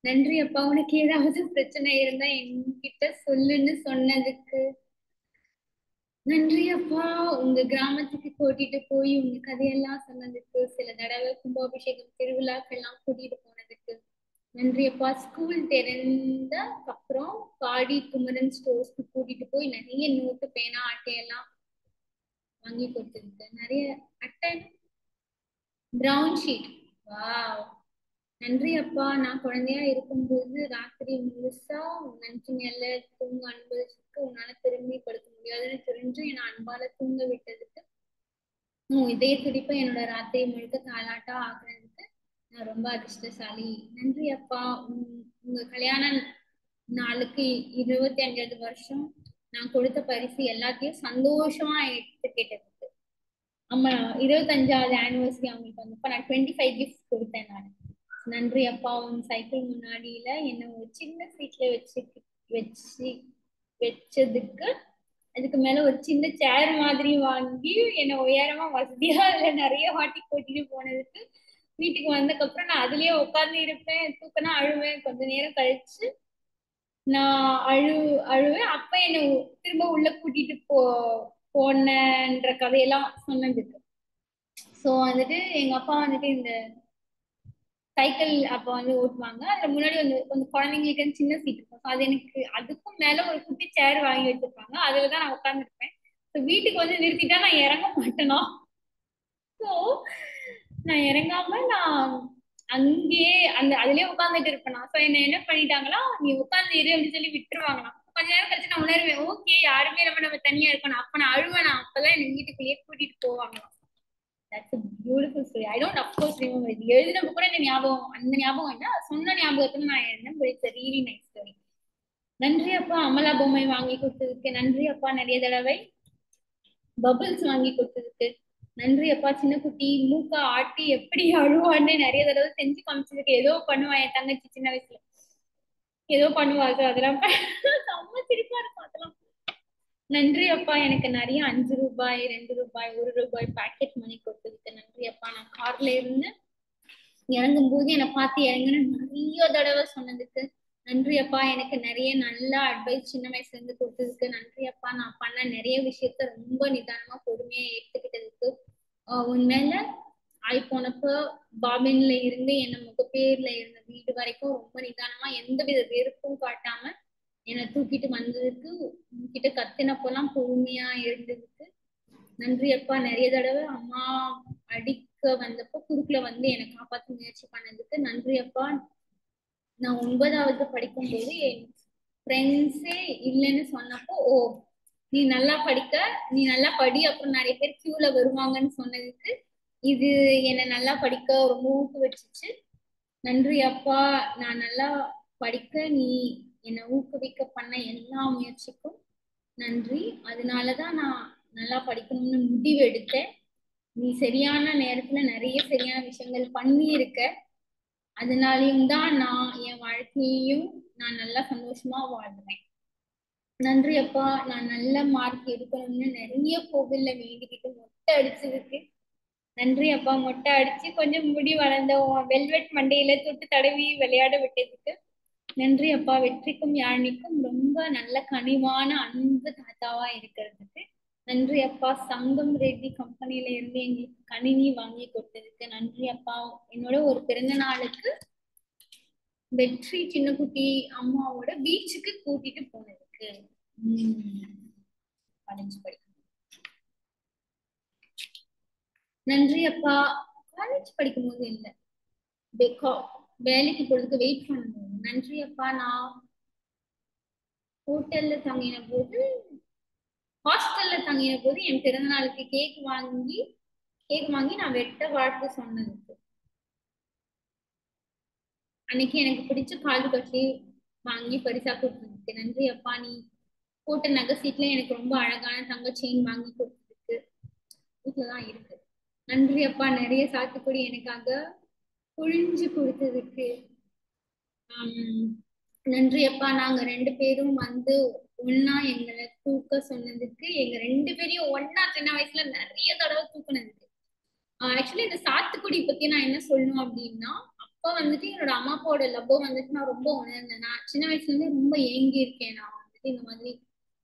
நன்றி அப்பா. உனக்கு ஏதாவது பிரச்சனை இருந்தா என்கிட்ட சொல்லுன்னு சொன்னதுக்கு நன்றி அப்பா. உங்க கிராமத்துக்கு கூட்டிட்டு போய் உங்க கதையெல்லாம் சொன்னதுக்கு, சில தடவை கும்பாபிஷேகம் திருவிழாக்கெல்லாம் கூட்டிட்டு போனதுக்கு நன்றி அப்பா. ஸ்கூல் திறந்த அப்புறம் பாடி குமரன் ஸ்டோர்ஸ்க்கு கூட்டிட்டு போய் நிறைய நோட்டு பேனா அட்டையெல்லாம் வாங்கி கொடுத்துருக்கு. நிறைய அட்டை பிரவுன் ஷீட். வாவ். நன்றி அப்பா. நான் குழந்தையா இருக்கும்போது ராத்திரி முழுசா நன்றி மேல தூங்க அனுபவிச்சுக்கு உன்னால திரும்பி படுக்க முடியாதுன்னு தெரிஞ்சு என்னை அன்பால தூங்க விட்டதுக்கு, இதய துடிப்ப என்னோட ராத்திரி முழுக்க தாலாட்டா ஆக்குறதுக்கு நான் ரொம்ப அதிர்ஷ்டசாலி. நன்றி அப்பா. உங்க கல்யாண நாளுக்கு 25வது வருஷம் நான் கொடுத்த பரிசு எல்லாத்தையும் சந்தோஷமா எடுத்துக்கிட்டதுக்கு, ஆமா 25வது ஆனிவர்சரி அவங்களுக்கு வந்தப்ப நான் 25 கிஃப்ட் கொடுத்தேன் நான். நன்றி அப்பா. உன் சைக்கிள் முன்னாடியில என்ன ஒரு சின்ன சீட்ல வச்சு வச்சதுக்கு, அதுக்கு மேல ஒரு சின்ன சேர் மாதிரி வாங்கி என்ன உயரமா வசதியா அதுல நிறைய வாட்டி கூட்டிட்டு போனதுக்கு, வீட்டுக்கு வந்ததுக்கப்புறம் நான் அதுலயே உட்கார்ந்து இருப்பேன், தூக்கனா அழுவேன், கொஞ்ச நேரம் கழிச்சு நான் அழுவேன். அப்ப என்ன திரும்ப உள்ள கூட்டிட்டு போனன்ற கதையெல்லாம் சொன்னதுக்கு. சோ வந்துட்டு எங்க அப்பா வந்துட்டு இந்த சைக்கிள் அப்ப வந்து ஓட்டுவாங்க. அதுல முன்னாடி வந்து கொஞ்சம் குழந்தைங்களுக்கு சின்ன சீட் இருக்கும். அது எனக்கு அதுக்கும் மேல ஒரு குட்டி சேர் வாங்கி வச்சிருப்பாங்க. அதுலதான் நான் உட்காந்துருப்பேன். வீட்டுக்கு வந்து நிறுத்திட்டா நான் இறங்க மாட்டேனா. ஸோ நான் இறங்காம நான் அங்கேயே அதுலயே உட்காந்துட்டு இருப்பேனா. ஸோ என்ன பண்ணிட்டாங்களா, நீ உட்காந்து இரு அப்படின்னு சொல்லி விட்டுருவாங்களாம். கொஞ்ச நேரம் கழிச்சு நான் உணர்வேன், ஓகே யாருமே நம்ம தனியா இருக்கணும். அப்ப நான் அழுவேன். அப்பெல்லாம் என்ன வீட்டுக்குள்ளேயே கூட்டிட்டு போவாங்களாம். That's a beautiful story. I don't of course remember it. எழுதினப்ப கூட இந்த ஞாபகம், அந்த ஞாபகம் என்ன, சொன்ன ஞாபகத்துல நான் எழுதினேன். But it's a really nice story. நன்றி அப்பா. அமலா பொம்மை வாங்கி கொடுத்ததுக்கு நன்றி அப்பா. நிறைய தடவை பபிள்ஸ் வாங்கி கொடுத்ததுக்கு நன்றி அப்பா. சின்ன குட்டி மூக்கா ஆட்டி எப்படி அழுவான்னு நிறைய தடவை செஞ்சு காமிச்சதுக்கு, ஏதோ பண்ணுவான் என் தங்கச்சி சின்ன வயசுல, ஏதோ பண்ணுவாங்க, அதெல்லாம் செம்ம சிரிப்பா இருக்கும் அதெல்லாம். நன்றி அப்பா. எனக்கு நிறைய 5 ரூபாய் 2 ரூபாய் 1 ரூபாய் பாக்கெட் மணி கொடுத்ததுக்கு நன்றி அப்பா. நான் கார்ல இருந்து இறங்கும் போது என்னை பார்த்து இறங்குன்னு நிறைய தடவை சொன்னதுக்கு நன்றி அப்பா. எனக்கு நிறைய நல்ல அட்வைஸ் சின்ன வயசுல இருந்து கொடுத்ததுக்கு நன்றி அப்பா. நான் பண்ண நிறைய விஷயத்த ரொம்ப நிதானமா பொறுமையா எடுத்துக்கிட்டதுக்கு, உண்மையில ஆய் போனப்போ பாபின்ல இருந்து என்ன முகப்பேர்ல இருந்த வீடு வரைக்கும் ரொம்ப நிதானமா எந்தவித வெறுப்பும் காட்டாம என்னை தூக்கிட்டு வந்ததுக்கு, உங்ககிட்ட கத்தினப்பெல்லாம் பொறுமையா இருந்ததுக்கு நன்றி அப்பா. நிறைய தடவை அம்மா அடிக்க வந்தப்போ குறுக்குல வந்து என்னை காப்பாற்ற முயற்சி பண்ணதுக்கு நன்றி அப்பா. நான் 9வது படிக்கும்போது என் ஃப்ரெண்ட்ஸே இல்லைன்னு சொன்னப்போ, நீ நல்லா படி, அப்புறம் நிறைய பேர் கியூல வருவாங்கன்னு சொன்னதுக்கு, இது என்னை நல்லா படிக்க ரொம்ப ஊக்குவிச்சுச்சு. நன்றி அப்பா. நான் நல்லா படிக்க நீ என்னை ஊக்குவிக்க பண்ண எல்லா முயற்சிக்கும் நன்றி. அதனாலதான் நான் நல்லா படிக்கணும்னு முடிவு எடுத்தேன். நீ சரியான நேரத்துல நிறைய சரியான விஷயங்கள் பண்ணி இருக்க. அதனாலையும் தான் நான் என் வாழ்க்கையையும் நான் நல்லா சந்தோஷமா வாழ்றேன். நன்றி அப்பா, நான் நல்ல மார்க் எடுக்கணும்னு நிறைய கோவில்ல வேண்டிக்கிட்டு மொட்டை அடிச்சதுக்கு நன்றி அப்பா. மொட்டை அடிச்சு கொஞ்சம் முடி வளர்ந்த வெல்வெட் மண்டையில தொட்டு தடவி விளையாட விட்டதுக்கு நன்றி அப்பா. வெற்றிக்கும் யாழ்னிக்கும் ரொம்ப நல்ல கனிவான அன்பு தாத்தாவா இருக்கிறதுக்கு நன்றி அப்பா. சங்கம் ரெட்டி கம்பெனில இருந்து எங்களுக்கு கணினி வாங்கி கொடுத்ததுக்கு நன்றி அப்பா. என்னோட ஒரு பிறந்த நாளுக்கு வெற்றி சின்னக்குட்டி அம்மாவோட பீச்சுக்கு கூட்டிட்டு போனதுக்கு காலேஜ் படிக்கும் நன்றி அப்பா. காலேஜ் படிக்கும் போது இல்ல, வேலைக்கு போறதுக்கு வெயிட் பண்ணும்போது நன்றி அப்பா. நான் ஹோட்டல்ல தங்கின போது ஹாஸ்டல்ல தங்கின போது என் பிறந்த நாளுக்கு கேக் வாங்கி நான் வெட்ட வாழ்த்து சொன்னதுக்கு அன்னைக்கு எனக்கு பிடிச்ச காது கட்டி வாங்கி பரிசா கொடுத்ததுக்கு நன்றி அப்பா. நீ போட்ட நகை சீட்ல எனக்கு ரொம்ப அழகான தங்க செயின் வாங்கி கொடுத்ததுக்கு வீட்டுலதான் இருக்கு நன்றி அப்பா. நிறைய சாத்துக்குடி எனக்காக புழிஞ்சு கொடுத்ததுக்கு நன்றி அப்பா. நாங்க 2 பேரும் வந்து ஒன்னா எங்களை தூக்க சொன்னதுக்கு, எங்க 2 பேரையும் ஒன்னா சின்ன வயசுல நிறைய தடவை தூக்குனதுக்கு. ஆக்சுவலி இந்த சாத்துக்குடி பத்தி நான் என்ன சொல்லணும் அப்படின்னா, அப்ப வந்துட்டு என்னோட அம்மா அப்பாவோட லவ் வந்துட்டு நான் ரொம்ப உணர்ந்தேன். நான் சின்ன வயசுல இருந்து ரொம்ப ஏங்கி இருக்கேன். நான் வந்துட்டு இந்த மாதிரி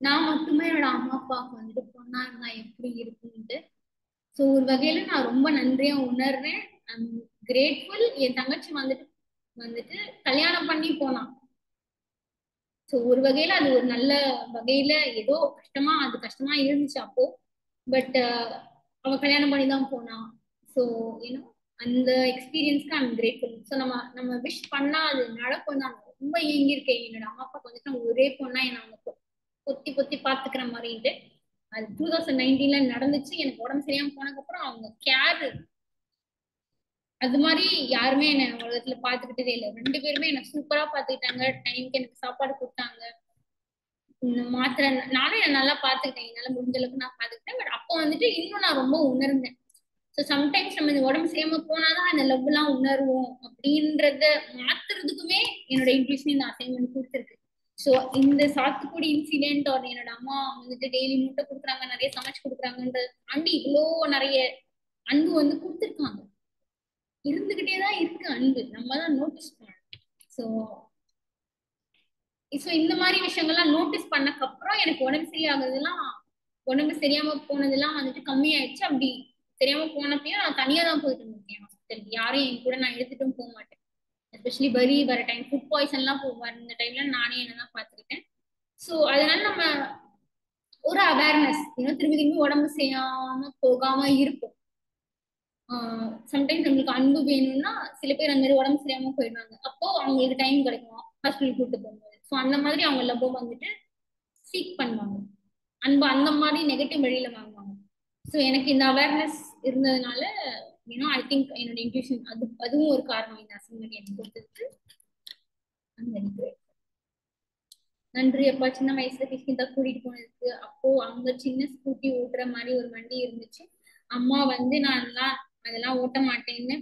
நான் மட்டுமே என்னோட அம்மா அப்பாவுக்கு வந்துட்டு பொண்ணா இருந்தா எப்படி இருக்குன்ட்டு. ஸோ ஒரு வகையில நான் ரொம்ப நன்றியா உணர்றேன். I'm grateful. என் தங்கச்சி வந்துட்டு வந்துட்டு கல்யாணம் பண்ணி போனான். ஸோ ஒரு வகையில அது ஒரு நல்ல வகையில ஏதோ அது கஷ்டமா இருந்துச்சு அப்போ. பட் அவ கல்யாணம் பண்ணி தான் போனான். ஸோ ஏன்னோ அந்த எக்ஸ்பீரியன்ஸ்க்கு ஐம் கிரேட்ஃபுல். ஸோ நம்ம நம்ம விஷ் பண்ணா அது நடக்கும் தான். ரொம்ப ஏங்கியிருக்கேன். என்னோட அம்மா அப்பா வந்துட்டு நான் ஒரே பொண்ணா என்ன அவங்க பொத்தி பொத்தி பாத்துக்கிற மாதிரிட்டு. அது 2019 நடந்துச்சு. எனக்கு உடம்பு சரியாம போனதுக்கு அப்புறம் அவங்க கேர் அது மாதிரி யாருமே என்ன உலகத்துல பாத்துக்கிட்டதே இல்லை. 2 பேருமே என்ன சூப்பரா பாத்துக்கிட்டாங்க. டைம்க்கு எனக்கு சாப்பாடு கொடுத்தாங்க. மாத்திரை நானும் என்ன நல்லா பாத்துக்கிட்டேன். என்னால முடிஞ்ச அளவுக்கு நான் பாத்துக்கிட்டேன். பட் அப்போ வந்துட்டு இன்னும் நான் ரொம்ப உணர்ந்தேன். ஸோ சம்டைம்ஸ் நம்ம இந்த உடம்பு சரியாம போனாதான் அந்த லவ் எல்லாம் உணர்வோம் அப்படின்றத மாத்துறதுக்குமே என்னோட இன்ட்யூஷன் இந்த அசைன்மெண்ட் கொடுத்துருக்கு. ஸோ இந்த சாத்துக்குடி இன்சிடென்ட் ஒரு என்னோட அம்மா வந்துட்டு டெய்லி முட்டை கொடுக்குறாங்க, நிறைய சமைச்சு கொடுக்குறாங்கன்றது தாண்டி இவ்வளோ நிறைய அன்பு வந்து கொடுத்துருக்காங்க. இருந்துகிட்டே தான் இருக்கு அன்பு, நம்ம தான் நோட்டீஸ் பண்ணணும். ஸோ இந்த மாதிரி விஷயங்கள்லாம் நோட்டீஸ் பண்ணக்கு அப்புறம் எனக்கு உடம்பு சரியாம போனதெல்லாம் வந்துட்டு கம்மியாயிடுச்சு. அப்படி தெரியாம போனப்பயும் நான் தனியா தான் போயிட்டு இருந்தேன் ஹாஸ்பிட்டல். யாரையும் என் கூட நான் எடுத்துட்டும் போக மாட்டேன். எஸ்பெஷலி வரி வர டைம், ஃபுட் பாய்சன் எல்லாம் வர டைம்ல நானே என்னதான் பாத்துக்கிட்டேன். ஸோ அதனால நம்ம ஒரு அவேர்னஸ் திரும்பி திரும்பி உடம்பு செய்யாம போகாம இருக்கும். சம்டைம்ஸ் நம்மளுக்கு அன்பு வேணும்னா சில பேர் அந்த மாதிரி உடம்பு சரியாம போயிடுவாங்க. அப்போ அவங்களுக்கு டைம் கிடைக்கும் ஹாஸ்பிட்டல் கூட்டு போகும்போது. ஸோ அந்த மாதிரி அவங்க லவ் வந்துட்டு சீக் பண்ணுவாங்க. அன்பு அந்த மாதிரி நெகட்டிவ் வழியில வாங்குவாங்க. ஸோ எனக்கு இந்த அவேர்னஸ் இருந்ததுனால ஐ திங்க் என்னோட இன்ட்யூஷன் அதுவும் ஒரு காரணம் இந்த அசைன்மெண்ட் எனக்கு கொடுத்ததுக்கு. நன்றி அப்பா. சின்ன வயசுல கிருஷ்ணிதா கூட்டிட்டு போனதுக்கு. அப்போ அவங்க சின்ன ஸ்கூட்டி ஓட்டுற மாதிரி ஒரு வண்டி இருந்துச்சு. அம்மா வந்து நான் அதெல்லாம் ஓட்ட மாட்டேன்னு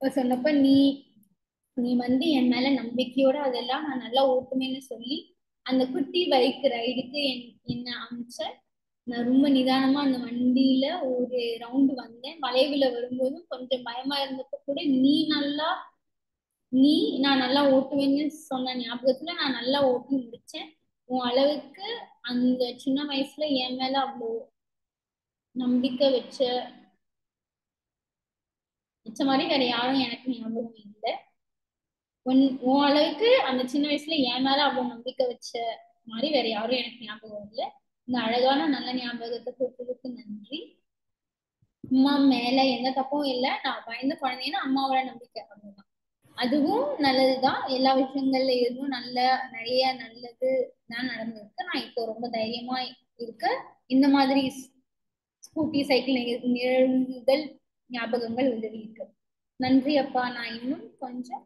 சொன்னப்ப நீ வந்து என் மேல நம்பிக்கையோட அதெல்லாம் நான் நல்லா ஓட்டுமேன்னு சொல்லி அந்த குட்டி பைக் ரைடுக்கு என்ன அமிச்ச. நான் ரொம்ப நிதானமா அந்த வண்டியில ஒரு ரவுண்டு வந்தேன். வளைவுல வரும்போதும் கொஞ்சம் பயமா இருந்தப்ப கூட நான் நல்லா ஓட்டுவேன்னு சொன்ன ஞாபகத்துல நான் நல்லா ஓட்டி முடிச்சேன். உன் அளவுக்கு அந்த சின்ன வயசுல என் மேல அவ்வளோ நம்பிக்கை வச்ச மாதிரி வேற யாரும் எனக்கு ஞாபகம் இல்லை. உன் அளவுக்கு அந்த சின்ன வயசுல என் மேல அவ்வளவு நம்பிக்கை வச்ச மாதிரி வேற யாரும் எனக்கு ஞாபகம் இல்லை. இந்த அழகான நல்ல ஞாபகத்தை கொடுத்ததுக்கு நன்றி. அம்மா மேல எந்த தப்பும் இல்லை. நான் பயந்த குழந்தைன்னா அம்மாவோட நம்பிக்கை அவ்வளவுதான். அதுவும் நல்லதுதான். எல்லா விஷயங்கள்ல இருந்தும் நிறைய நல்லது தான் நடந்திருக்கு. நான் இப்போ ரொம்ப தைரியமா இருக்க இந்த மாதிரி ஸ்கூட்டி சைக்கிள் நிகழ்வுகள் ஞாபகங்கள் உதவி இருக்கு. நன்றி அப்பா. நான் இன்னும் கொஞ்சம்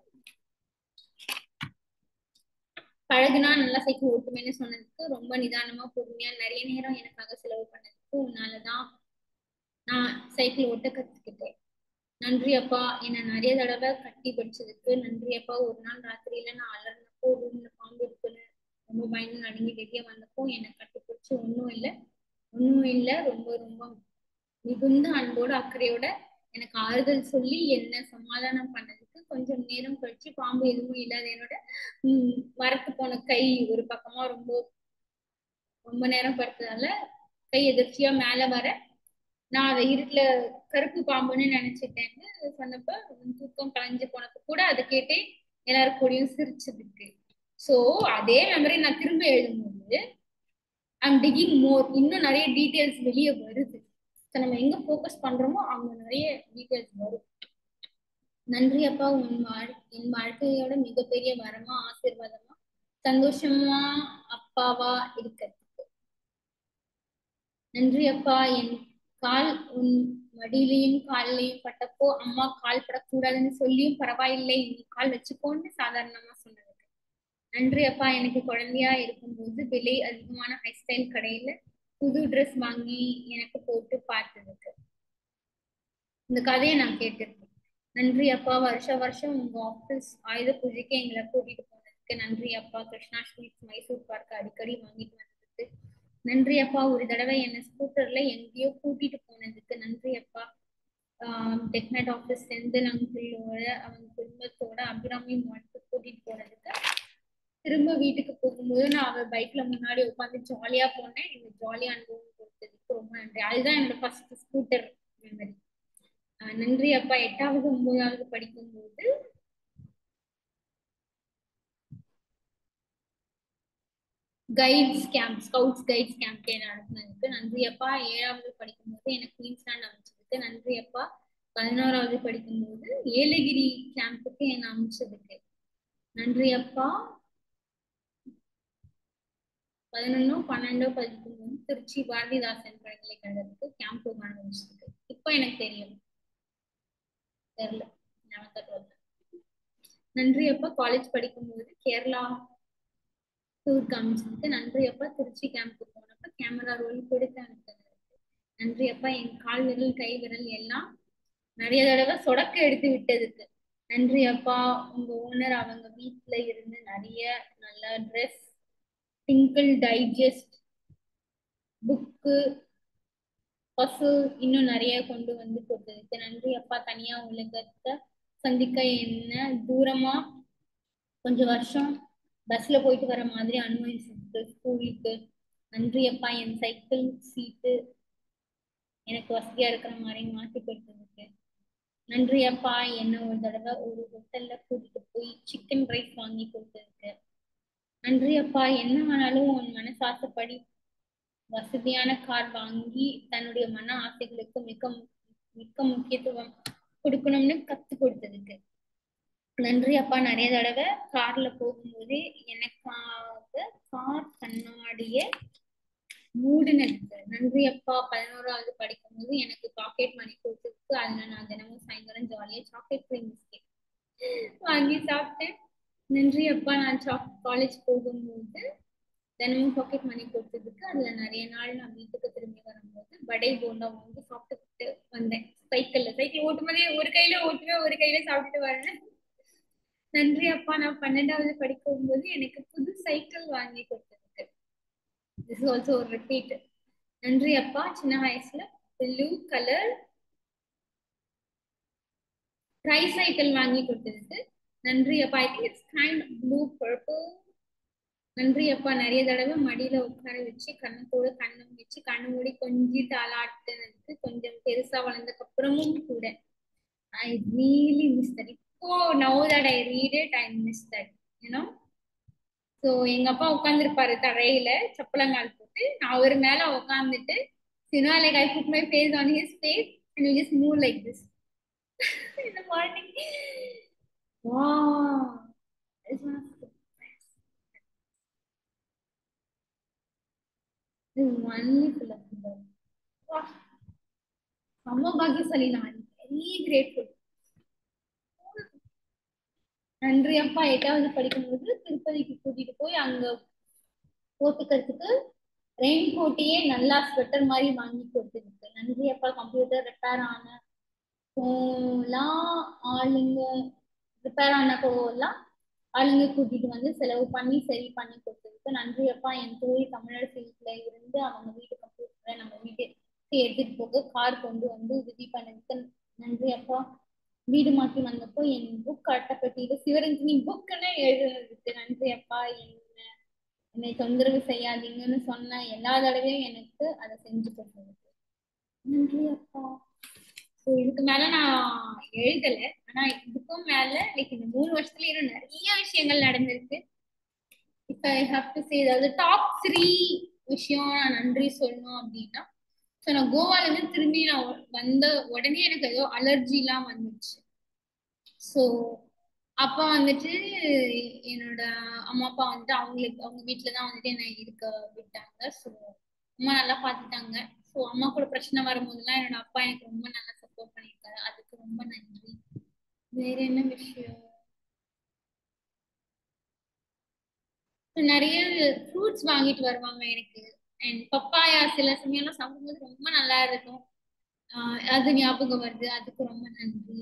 பழகுனா நல்லா சைக்கிள் ஓட்டுமேன்னு சொன்னதுக்கு, ரொம்ப நிதானமா பொறுமையா நிறைய நேரம் எனக்காக செலவு பண்ணதுக்கு, உன்னாலதான் நான் சைக்கிள் ஓட்ட கத்துக்கிட்டேன். நன்றி அப்பா. என்னை நிறைய தடவை கட்டி படிச்சதுக்கு நன்றி அப்பா. ஒரு நாள் ராத்திரியில நான் அலர்னப்போ ரூம்ல பாம்பு இருக்குன்னு ரொம்ப பயந்து நடுங்கி வெளியே வந்தப்போ என்னை கட்டிப்பிடிச்சு ஒன்றும் இல்லை ரொம்ப ரொம்ப மிகுந்த அன்போட அக்கறையோட எனக்கு ஆறுதல் சொல்லி என்ன சமாதானம் பண்ணதுக்கு கொஞ்சம் நேரம் கழிச்சு பாம்பு எதுவும் இல்லாத என்னோட மரத்து போன கை ஒரு பக்கமா ரொம்ப ரொம்ப நேரம் படுத்ததால கை எதிர்ச்சியா மேல வர நான் அதை இருட்டுல கருப்பு பாம்புன்னு நினைச்சிட்டேன்னு சொன்னப்ப தூக்கம் கலைஞ்சு போனப்ப கூட அதை கேட்டே எல்லாரும் கூடயும் சிரிச்சதுக்கு. சோ அதே மெமரி நான் திரும்ப எழுதும்போது ஐம் டிகிங் மோர், இன்னும் நிறைய டீட்டெயில்ஸ் வெளியே வருது. நம்ம எங்க போக்கஸ் பண்றோமோ அங்க நிறைய டீட்டெயில்ஸ் வரும். நன்றி அப்பா, என் வாழ்க்கையோட மிகப்பெரிய வரமா ஆசீர்வாதமா சந்தோஷமா அப்பாவா இருக்கிறதுக்கு நன்றி அப்பா. என் கால் உன் மடியிலையும் காலிலையும் பட்டப்போ அம்மா கால் படக்கூடாதுன்னு சொல்லியும் பரவாயில்லை நீ கால் வச்சுக்கோன்னு சாதாரணமா சொன்னதுக்கு நன்றி அப்பா. எனக்கு குழந்தையா இருக்கும்போது விலை அதிகமான ஹைஸ்டைல் கடையில புது ட்ரெஸ் வாங்கி எனக்கு போட்டு பார்த்ததுக்கு இந்த கதையை நான் கேட்டிருக்கேன். நன்றி அப்பா. வருஷம் உங்க ஆபீஸ் ஆயுத பூஜைக்கு எங்களை கூட்டிட்டு போனதுக்கு நன்றி அப்பா. கிருஷ்ணா ஸ்வீட்ஸ் மைசூர் பார்க்க அடிக்கடி வாங்கிட்டு வந்ததுக்கு நன்றி அப்பா. ஒரு தடவை என்ன ஸ்கூட்டர்ல எங்கேயோ கூட்டிட்டு போனதுக்கு நன்றி அப்பா. டெக்னட் ஆபீஸ் செந்தில் அங்கிளோட அவங்க குடும்பத்தோட அபிராமி மாட்டுக்கு கூட்டிட்டு போனதுக்கு திரும்ப வீட்டுக்கு போகும்போது நான் அவ பைக்ல முன்னாடி உட்காந்து ஜாலியா போனேன். எனக்கு ஜாலியா அனுபவம் கொடுத்ததுக்கு ரொம்ப நன்றி. அதுதான் என்னோட ஃபர்ஸ்ட் ஸ்கூட்டர் மெமரி. நன்றி அப்பா. 8வது 9வது படிக்கும்போது guides camp, scouts guides camp நடத்தினதுக்கு நன்றி அப்பா. 7வது படிக்கும்போது எனக்கு குயின்ஸ்லாண்ட் அமைச்சதுக்கு நன்றி அப்பா. 11வது படிக்கும்போது ஏலகிரி கேம்புக்கு என்ன அமைச்சதுக்கு நன்றி அப்பா. 11, 12 படிக்கும்போது திருச்சி பாரதிதாசன் பல்கலைக்கழகத்துக்கு கேம்ப் ஆரம்பிச்சதுக்கு இப்போ எனக்கு தெரியும் தெரியல. நன்றி அப்பா. காலேஜ் படிக்கும்போது கேரளா டூர் காமிச்சதுக்கு நன்றி அப்பா. திருச்சி கேம்ப் போனப்ப கேமரா ரோல் கொடுத்து அனுப்புனதுக்கு நன்றி அப்பா. என் கால் விரல் கை விரல் எல்லாம் நிறைய தடவை சொடக்க எடுத்து விட்டதுக்கு நன்றி அப்பா. உங்க ஓனர் அவங்க வீட்டுல இருந்து நிறைய நல்ல ட்ரெஸ், டிங்கிள் டைஜஸ்ட் புக்கு, பசு இன்னும் நிறைய கொண்டு வந்து கொடுத்ததுக்கு நன்றி அப்பா. தனியா உலகத்தை சந்திக்க என்ன தூரமா கொஞ்சம் வருஷம் பஸ்ல போயிட்டு வர மாதிரி அனுமதிச்சதுக்கு ஸ்கூலுக்கு நன்றி அப்பா. என் சைக்கிள் சீட்டு எனக்கு வசதியா இருக்கிற மாதிரி மாற்றி கொடுத்ததுக்கு நன்றி அப்பா. என்ன ஒரு தடவை ஒரு ஹோட்டல்ல கூட்டிட்டு போய் சிக்கன் ரைஸ் வாங்கி கொடுத்ததுக்கு நன்றி அப்பா. என்ன ஆனாலும் உன் மனசாசப்படி வசதியான கார் வாங்கி தன்னுடைய மன ஆசைகளுக்கு மிக மிக்க முக்கியத்துவம் கொடுக்கணும்னு கத்து கொடுத்ததுக்கு நன்றி அப்பா. நிறைய தடவை கார்ல போகும்போது எனக்காக கார் கண்ணாடிய மூடினதுக்கு நன்றி அப்பா. 11வது படிக்கும்போது எனக்கு சாக்லேட் மணி கொடுத்ததுக்கு அதுல நான் தினமும் சாயந்தரம் ஜாலியா சாக்லேட் கிரீம் பிஸ்கெட் வாங்கி சாப்பிட்டேன் நன்றி அப்பா. நான் காலேஜ் போகும்போது தினமும் பாக்கெட் மணி கொடுத்ததுக்கு அதுல நிறைய நாள் நான் வீட்டுக்கு திரும்பி வரும்போது வடை போண்டா வாங்கி சாப்பிட்டுக்கிட்டு வந்தேன். சைக்கிள் ஓட்டும்போதே ஒரு கையில ஓட்டுவேன் ஒரு கையில சாப்பிட்டு வரேன் நன்றி அப்பா. நான் 12வது படிக்கும்போது எனக்கு புது சைக்கிள் வாங்கி கொடுத்ததுக்கு திஸ் இஸ் ஆல்சோ ஒரு ரிப்பீட் நன்றி அப்பா. சின்ன வயசுல ப்ளூ கலர் ட்ரை சைக்கிள் வாங்கி கொடுத்ததுக்கு நன்றி அப்பா. I think it's kind blue purple நன்றி அப்பா. நிறைய தடவை மடியில உட்கார வச்சு கண்ணத்தோட கண்ணம் வச்சு கண்ணு மூடி கொஞ்சம் தாளாட்டுனதுக்கு கொஞ்சம் பெருசா வளர்ந்ததுக்கு அப்புறமும் கூட ஐ ரியலி மிஸ் தட். இப்போ now that I read it I miss that you know. So எங்க அப்பா உட்காந்துருப்பாரு தரையில சப்பளங்கால் போட்டு, நான் அவர் மேல உட்காந்துட்டு like I put my face on his face and we just move like this in the morning. Wow, it's one of the best. This is only full of love. Wow, Amma Bhagyasali, I'm very grateful. நன்றி அப்பா. 8வது படிக்கும்போது திருப்பதிக்கு கூட்டிட்டு போய் அங்க போட்டுக்கிறதுக்கு rain கோட்டையே நல்லா sweater மாதிரி வாங்கி கொடுத்துருக்கு நன்றி அப்பா. கம்ப்யூட்டர் ரிப்பேர் ஆன போலாம் ஆளுங்க ரிப்பேர் ஆன போலாம் ஆளுங்க கூட்டிட்டு வந்து செலவு பண்ணி சரி பண்ணி கொடுத்ததுக்கு நன்றி அப்பா. என் தோழி தமிழரசி வீட்டுல இருந்து அவங்க வீட்டுக்கு கூப்பிட்டு நம்ம வீட்டுக்கு எடுத்துட்டு போக கார் கொண்டு வந்து உதவி பண்ணதுக்கு நன்றி அப்பா. வீடு மாற்றி வந்தப்போ என் புக் அட்டைப்பட்டியில சிவரஞ்சனி புக்குன்னு எழுதுனதுக்கு நன்றி அப்பா. என்னை தொந்தரவு செய்யாதீங்கன்னு சொன்ன எல்லா தடவையும் எனக்கு அதை செஞ்சு கொடுத்ததுக்கு நன்றி அப்பா. ஸோ இதுக்கு மேல நான் எழுதல. ஆனா இதுக்கும் மேல லைக் இந்த 3 வருஷத்துல இன்னும் நிறைய விஷயங்கள் நடந்திருக்கு. இப்ப ஐ ஹாவ் டு சே, அதாவது டாப் 3 விஷயம் நான் நன்றி சொல்லணும் அப்படின்னா, ஸோ நான் கோவால இருந்து திரும்பி நான் வந்த உடனே எனக்கு ஏதோ அலர்ஜி எல்லாம் வந்துச்சு. ஸோ அப்பா வந்துட்டு என்னோட அம்மா அப்பா வந்துட்டு அவங்க வீட்டுலதான் வந்துட்டு என்னை இருக்க விட்டாங்க. ஸோ அம்மா நல்லா பார்த்துட்டாங்க. ஸோ அம்மா கூட பிரச்சனை வரும்போதெல்லாம் என்னோட அப்பா எனக்கு ரொம்ப நல்லா சப்போர்ட் பண்ணியிருக்காரு. அதுக்கு ரொம்ப நன்றி. வேற என்ன விஷயம்? நிறைய ஃப்ரூட்ஸ் வாங்கிட்டு வருவாங்க எனக்கு. அண்ட் பப்பாயா சில சமயம்லாம் சாப்பிடும்போது ரொம்ப நல்லா இருக்கும். அது ஞாபகம் வருது. அதுக்கு ரொம்ப நன்றி.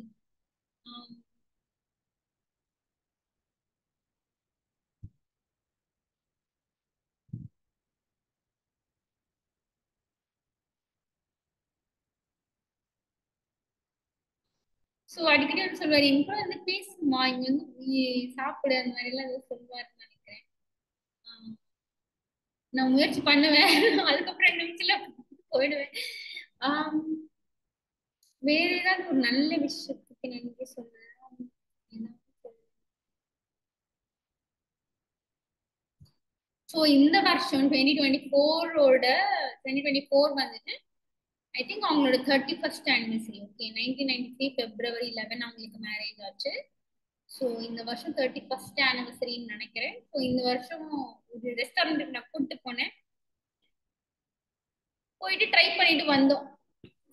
சோ அடிக்கடி வந்து சொல்லுவாரு, எங்க கூட வந்து பேசுமா, இங்க வந்து நீ சாப்பிடு, அந்த மாதிரி எல்லாம் ஏதோ சொல்லுவாருன்னு நினைக்கிறேன். ஆஹ் நான் முயற்சி பண்ணுவேன். அதுக்கப்புறம் 2 நிமிஷத்துல போயிடுவேன். ஆஹ் வேற ஏதாவது ஒரு நல்ல விஷயத்துக்கு நன்றி சொல்றேன். ஸோ இந்த வருஷம் 2024 வந்துட்டு ஐ திங்க் அவங்களோட 31st ஆனிவர்சரி. ஓகே, 1993 February 11 அவங்களுக்கு மேரேஜ் ஆச்சு. ஸோ இந்த வருஷம் 31st ஆனிவர்சரின்னு நினைக்கிறேன். ஸோ இந்த வருஷம் ஒரு ரெஸ்டாரண்ட்டுக்கு நான் கூப்பிட்டு போனேன். போயிட்டு ட்ரை பண்ணிட்டு வந்தோம்.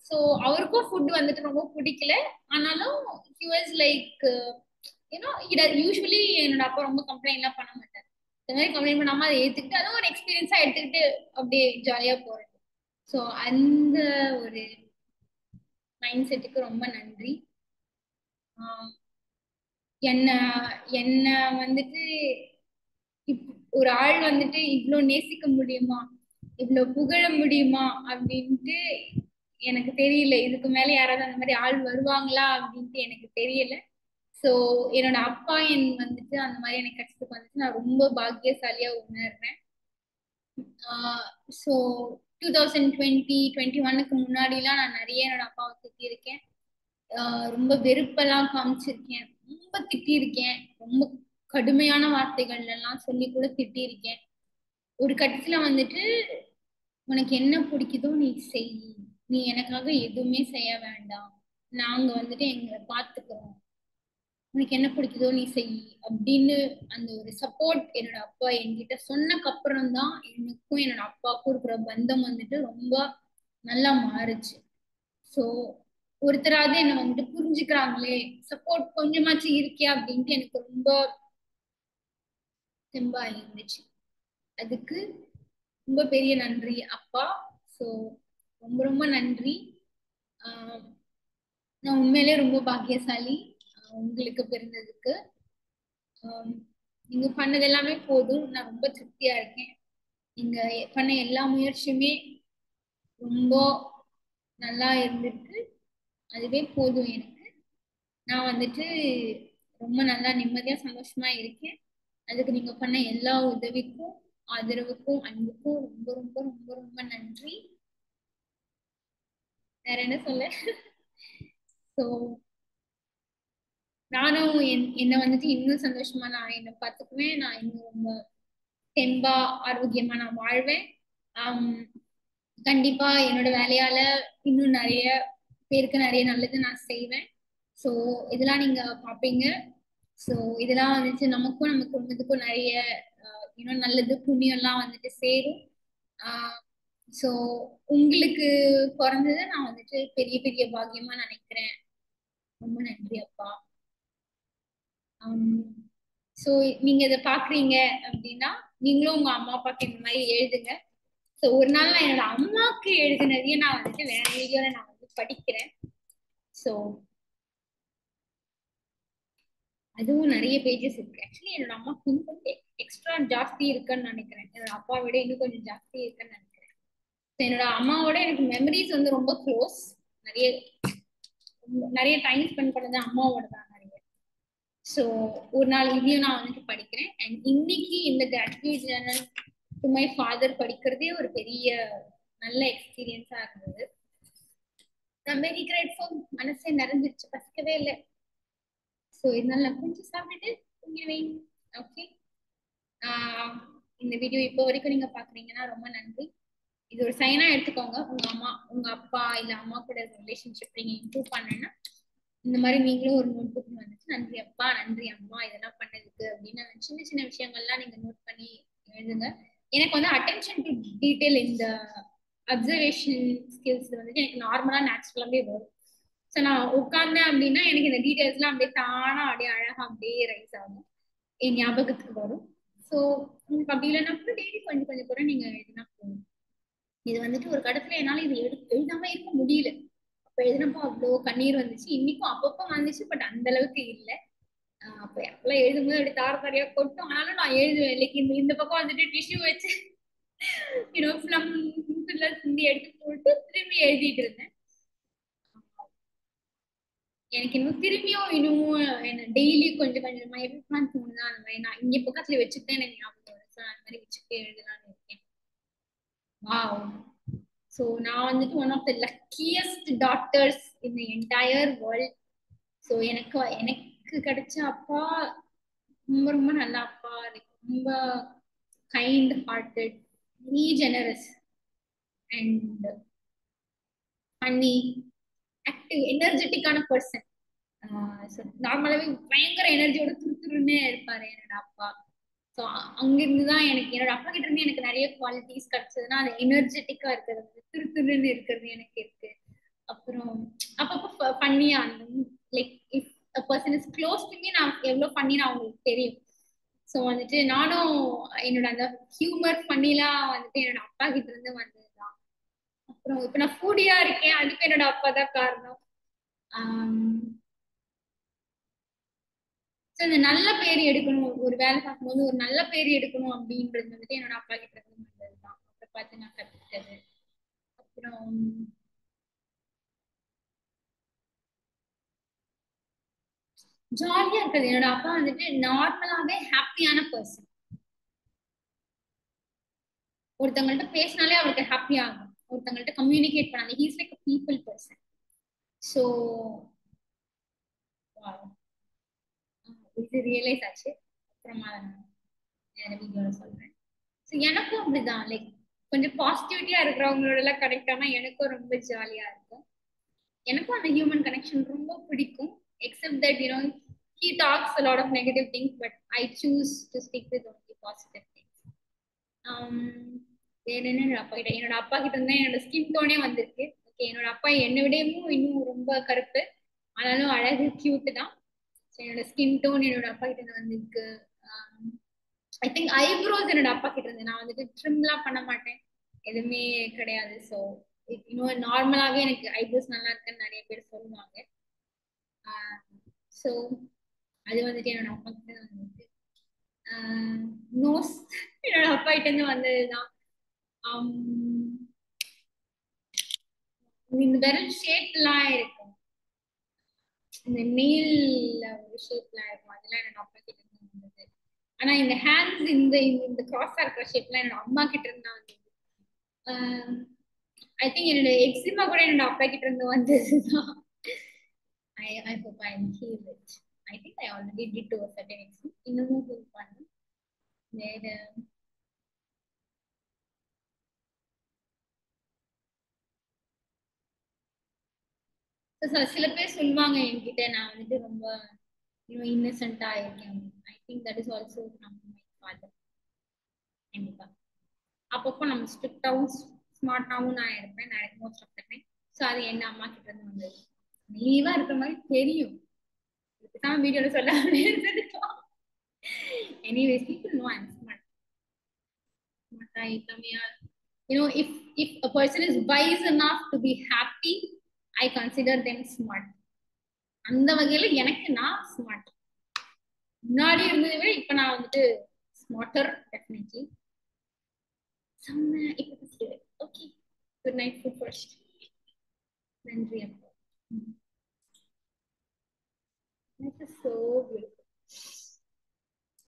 ஸோ அவருக்கும் ஃபுட் வந்துட்டு ரொம்ப பிடிக்கல. ஆனாலும் ஹி வாஸ் லைக் யூஸ்வலி என்னோட அப்பா ரொம்ப கம்ப்ளைண்ட்லாம் பண்ண மாட்டார். இந்த மாதிரி கம்ப்ளைண்ட் பண்ணாம அதை ஏத்துக்கிட்டு அதுவும் ஒரு எக்ஸ்பீரியன்ஸா எடுத்துக்கிட்டு அப்படியே ஜாலியா போறது. ஸோ அந்த ஒரு மைண்ட் செட்டுக்கு ரொம்ப நன்றி. ஆஹ் என்ன என்ன வந்துட்டு ஒரு ஆள் வந்துட்டு இவ்ளோ நேசிக்க முடியுமா, இவ்ளோ புகழ முடியுமா அப்படின்ட்டு எனக்கு தெரியல. இதுக்கு மேல யாராவது அந்த மாதிரி ஆள் வருவாங்களா அப்படின்ட்டு எனக்கு தெரியல. சோ என்னோட அப்பா வந்துட்டு அந்த மாதிரி எனக்கு கஷ்டத்துக்கு வந்துட்டு நான் ரொம்ப பாக்கியசாலியா உணர்றேன். ஸோ 2020-21க்கு முன்னாடிலாம் நான் நிறைய என்னோட அப்பாவை திட்டியிருக்கேன். ரொம்ப வெறுப்பெல்லாம் காமிச்சிருக்கேன். ரொம்ப திட்டியிருக்கேன். ரொம்ப கடுமையான வார்த்தைகள் எல்லாம் சொல்லி கூட திட்டியிருக்கேன். ஒரு கட்டத்துல வந்துட்டு உனக்கு என்ன பிடிக்குதோ நீ செய், நீ எனக்காக எதுவுமே செய்ய வேண்டாம், நாங்க வந்துட்டு எங்களை பார்த்துக்கிறோம், உனக்கு என்ன பிடிக்குதோ நீ செய் அப்படின்னு அந்த ஒரு சப்போர்ட் என்னோட அப்பா என்கிட்ட சொன்னக்கு அப்புறம் தான் எனக்கும் என்னோட அப்பாவுக்கும் இருக்கிற பந்தம் வந்துட்டு ரொம்ப நல்லா மாறுச்சு. ஸோ ஒருத்தராவது என்னை வந்துட்டு புரிஞ்சுக்கிறாங்களே, சப்போர்ட் கொஞ்சமாச்சு இருக்கியா அப்படின்ட்டு எனக்கு ரொம்ப தெம்பா இருந்துச்சு. அதுக்கு ரொம்ப பெரிய நன்றி அப்பா. ஸோ ரொம்ப ரொம்ப நன்றி. நான் உண்மையிலே ரொம்ப பாக்கியசாலி உங்களுக்கு பிறந்ததுக்கு. நீங்க பண்ணது எல்லாமே போதும், நான் ரொம்ப திருப்தியா இருக்கேன். நீங்க பண்ண எல்லா முயற்சியுமே ரொம்ப நல்லா இருந்திருக்கு. அதுவே போதும் எனக்கு. நான் வந்துட்டு ரொம்ப நல்லா நிம்மதியா சந்தோஷமா இருக்கேன். அதுக்கு நீங்க பண்ண எல்லா உதவிக்கும் ஆதரவுக்கும் அன்புக்கும் ரொம்ப ரொம்ப ரொம்ப ரொம்ப நன்றி. வேற என்ன சொல்ல? ஸோ நானும் என்ன வந்துட்டு இன்னும் சந்தோஷமா நான் என்னை பார்த்துக்குவேன். நான் இன்னும் ரொம்ப தெம்பா ஆரோக்கியமா நான் வாழ்வேன். கண்டிப்பா என்னோட வேலையால இன்னும் நிறைய பேருக்கு நிறைய நல்லது நான் செய்வேன். ஸோ இதெல்லாம் நீங்க பார்ப்பீங்க. ஸோ இதெல்லாம் வந்துட்டு நமக்கும் நம்ம குடும்பத்துக்கும் நிறைய இன்னும் நல்லது புண்ணியம் எல்லாம் வந்துட்டு சேரும். ஸோ உங்களுக்கு பிறந்தது நான் வந்துட்டு பெரிய பெரிய பாக்கியமா நினைக்கிறேன். ரொம்ப நன்றி அப்பா. ஸோ நீங்க இதை பாக்குறீங்க அப்படின்னா நீங்களும் உங்க அம்மா அப்பாக்கு இந்த மாதிரி எழுதுங்க. ஸோ ஒரு நாள் நான் என்னோட அம்மாவுக்கு எழுதினதையும் நான் வந்துட்டு வேற வீடியோல நான் வந்து படிக்கிறேன். ஸோ அதுவும் நிறைய பேஜஸ் இருக்கு. ஆக்சுவலி என்னோட அம்மா கொஞ்சம் எக்ஸ்ட்ரா ஜாஸ்தி இருக்குன்னு நினைக்கிறேன். என்னோட அப்பா விட இன்னும் கொஞ்சம் ஜாஸ்தி இருக்குன்னு நினைக்கிறேன். என்னோட அம்மாவோட எனக்கு மெமரிஸ் வந்து ரொம்ப க்ளோஸ். நிறைய நிறைய டைம் ஸ்பெண்ட் பண்ணது அம்மாவோட தான் நிறைய. ஸோ ஒரு நாள் இதையும் நான் வந்துட்டு படிக்கிறேன். அண்ட் இன்னைக்கு இந்த gratitude Journal to my father படிக்கிறதே ஒரு பெரிய நல்ல எக்ஸ்பீரியன்ஸா இருந்தது. Very grateful. மனசே நிறைஞ்சிருச்சு, பசிக்கவே இல்லை. ஸோ இதனால நான் கொஞ்சம் சாப்பிட்டுட்டு தூங்கிடுவேன். ஓகே, இந்த வீடியோ இப்போ வரைக்கும் நீங்க பாக்குறீங்கன்னா ரொம்ப நன்றி. இது ஒரு சைனா எடுத்துக்கோங்க. உங்க அம்மா உங்க அப்பா இல்ல அம்மா கூட ரிலேஷன்ஷிப் நீங்க இம்ப்ரூவ் பண்ணனா இந்த மாதிரி நீங்களும் ஒரு நோட் புக் வந்துச்சு, நன்றி அப்பா நன்றி அம்மா இதெல்லாம் பண்ணதுக்கு அப்படின்னு சின்ன சின்ன விஷயங்கள்லாம் நீங்க நோட் பண்ணி எழுதுங்க. எனக்கு வந்து அட்டென்ஷன் டு டீடைல் இந்த அப்சர்வேஷன் ஸ்கில்ஸ் வந்துட்டு எனக்கு நார்மலா நேச்சுரலாவே வரும். ஸோ நான் உட்கார்ந்தேன் அப்படின்னா எனக்கு இந்த டீடைல்ஸ்லாம் அப்படியே தானா அப்படியே அழகா அப்படியே ரைஸ் ஆகும், என் ஞாபகத்துக்கு வரும். ஸோ உங்களுக்கு அப்படி இல்லைன்னா கூட டெய்லி கொஞ்சம் கொஞ்சம் கூட நீங்க எழுதினா போதும். இது வந்துட்டு ஒரு கடத்துல என்னால இது எழுதாம இருக்க முடியல. அப்ப எழுதினப்போ அவ்வளோ கண்ணீர் வந்துச்சு. இன்னைக்கும் அப்பப்போ வந்துச்சு, பட் அந்த அளவுக்கு இல்லை. அப்ப அப்பெல்லாம் எழுதும்போது அப்படி தார தாரையா கொட்டும். ஆனாலும் நான் எழுதுவேன். லைக் இந்த பக்கம் வந்துட்டு டிஷ்யூ வச்சு ஃபிளம் சிந்தி எடுத்து போட்டு திரும்பி எழுதிட்டு இருந்தேன். எனக்கு இன்னும் திரும்பியும் என்ன டெய்லி கொஞ்சம் கொஞ்சமா எப்படிலாம் தோணுதா அந்த மாதிரி நான் இங்க பக்கத்துல வச்சுட்டு எனக்கு ஞாபகம் வருது. அந்த மாதிரி வச்சுட்டு எழுதலாம்னு இருக்கேன். வாவ். ஸோ நான் வந்துட்டு one of the luckiest daughters in the entire world. So எனக்கு எனக்கு கிடைச்ச அப்பா ரொம்ப ரொம்ப நல்ல அப்பா. ரொம்ப kind hearted, very generous and funny, active, எனர்ஜெட்டிக்கான பர்சன். நார்மலாவே பயங்கர எனர்ஜியோட துருத்துருன்னே இருப்பாரு என்னோட அப்பா. ஸோ அங்கிருந்து தான் எனக்கு என்னோட அப்பா கிட்ட இருந்து எனக்கு நிறைய குவாலிட்டிஸ் கிடைச்சதுன்னா அது எனர்ஜெட்டிக்கா இருக்கிறது, திருத்துருன்னு இருக்கிறது எனக்கு இருக்கு. அப்புறம் அப்பப்போ பண்ணியா like if a person is close to me நான் எவ்வளவு பண்ணினா அவங்களுக்கு தெரியும். ஸோ வந்துட்டு நானும் என்னோட அந்த ஹியூமர் பண்ணிலாம் வந்துட்டு என்னோட அப்பா கிட்ட இருந்து வந்ததுதான். அப்புறம் இப்ப நான் ஃபூடியா இருக்கேன், அதுக்கு என்னோட அப்பா தான் காரணம். ஸோ இந்த நல்ல பேர் எடுக்கணும், ஒரு வேலை பார்க்கும்போது ஒரு நல்ல பேர் எடுக்கணும் அப்படின்றது வந்துட்டு என்னோட அப்பா கிட்ட இருந்து வந்ததுதான். அப்ப பார்த்து நான் கத்துக்கிட்டது. அப்புறம் ஜாலியா இருக்குது. என்னோட அப்பா வந்துட்டு நார்மலாவே ஹாப்பியான பர்சன். ஒருத்தவங்கள்ட்ட பேசினாலே அவருக்கு ஹாப்பி ஆகும், ஒருத்தவங்கள்ட்ட கம்யூனிகேட் பண்ணாலே ஹீஸ் லைக் அ பீப்புள் பர்சன். ஸோ இது ரியலைஸ் ஆச்சு. அப்புறமா வேற வீடியோல சொல்றேன். ஸோ எனக்கும் அப்படிதான், லைக் கொஞ்சம் பாசிட்டிவிட்டியா இருக்கிறவங்களோட எல்லாம் கனெக்ட் ஆனா எனக்கும் ரொம்ப ஜாலியா இருக்கும். எனக்கும் அந்த ஹியூமன் கனெக்ஷன் ரொம்ப பிடிக்கும். Accept that he talks a lot of negative things, but I choose to stick with only positive things. வேற என்ன, என்னோட அப்பா கிட்ட இருந்தா என்னோட ஸ்கின் டோனே வந்திருக்கு. ஓகே, என்னோட அப்பா என்னை விடவும் இன்னும் ரொம்ப கருப்பு, ஆனாலும் அழகு கியூட் தான். என்னோட ஸ்கின் டோன் என்னோட அப்பா கிட்ட இருந்து வந்திருக்கு. ஐ திங்க் ஐப்ரோஸ் என்னோட அப்பா கிட்ட இருந்து. நான் வந்துட்டு ட்ரிம்லாம் பண்ண மாட்டேன், எதுவுமே கிடையாது. ஸோ இன்னும் நார்மலாவே எனக்கு ஐப்ரோஸ் நல்லா இருக்குன்னு நிறைய பேர் சொல்லுவாங்க. ஸோ அது வந்துட்டு என்னோட அப்பா கிட்ட வந்துருக்கு. நோஸ் என்னோட அப்பா கிட்ட இருந்து வந்ததுதான். இந்த விரல் ஷேப்லாம் இருக்கும், இந்த நெயில்ல ஒரு ஷேப்லாம் இருக்கும், அதெல்லாம் என்னோட அப்பா கிட்ட இருந்து வந்தது. ஆனா இந்த ஹேண்ட்ஸ் இந்த இந்த கிராஸா இருக்கிற ஷேப்லாம் என்னோட அம்மா கிட்ட இருந்து தான் வந்தது. ஐ திங்க் என்னோட எக்ஸிமா கூட என்னோட அப்பா கிட்ட இருந்து வந்ததுதான். I hope I am healed it. I think I already did to a certain extent. இன்னமும் ஃபீல் பண்ணேன். வேற சில பேர் சொல்லுவாங்க என்கிட்ட நான் வந்துட்டு ரொம்ப இன்னசென்ட்டா இருக்கேன். I think that is also from my father. கண்டிப்பா அப்பப்போ நம்ம ஸ்ட்ரிக்டாவும் ஸ்மார்ட்டாவும் நான் இருப்பேன் most of the time. So அது என்ன அம்மா கிட்ட இருந்து வந்தது. நீவா இருக்கிற மாதிரி தெரியும், இதுதான் வீடியோல சொல்ல anyways people know I am smart. If a person is wise enough to be happy, I consider them smart. அந்த வகையில எனக்கு நான் ஸ்மார்ட். முன்னாடி இருந்ததை விட இப்ப நான் வந்துட்டு ஸ்மார்ட்டர் டெஃபினெட்லி செம்ம. இப்ப first okay, good night food first. நன்றி அப்பா. This is so beautiful.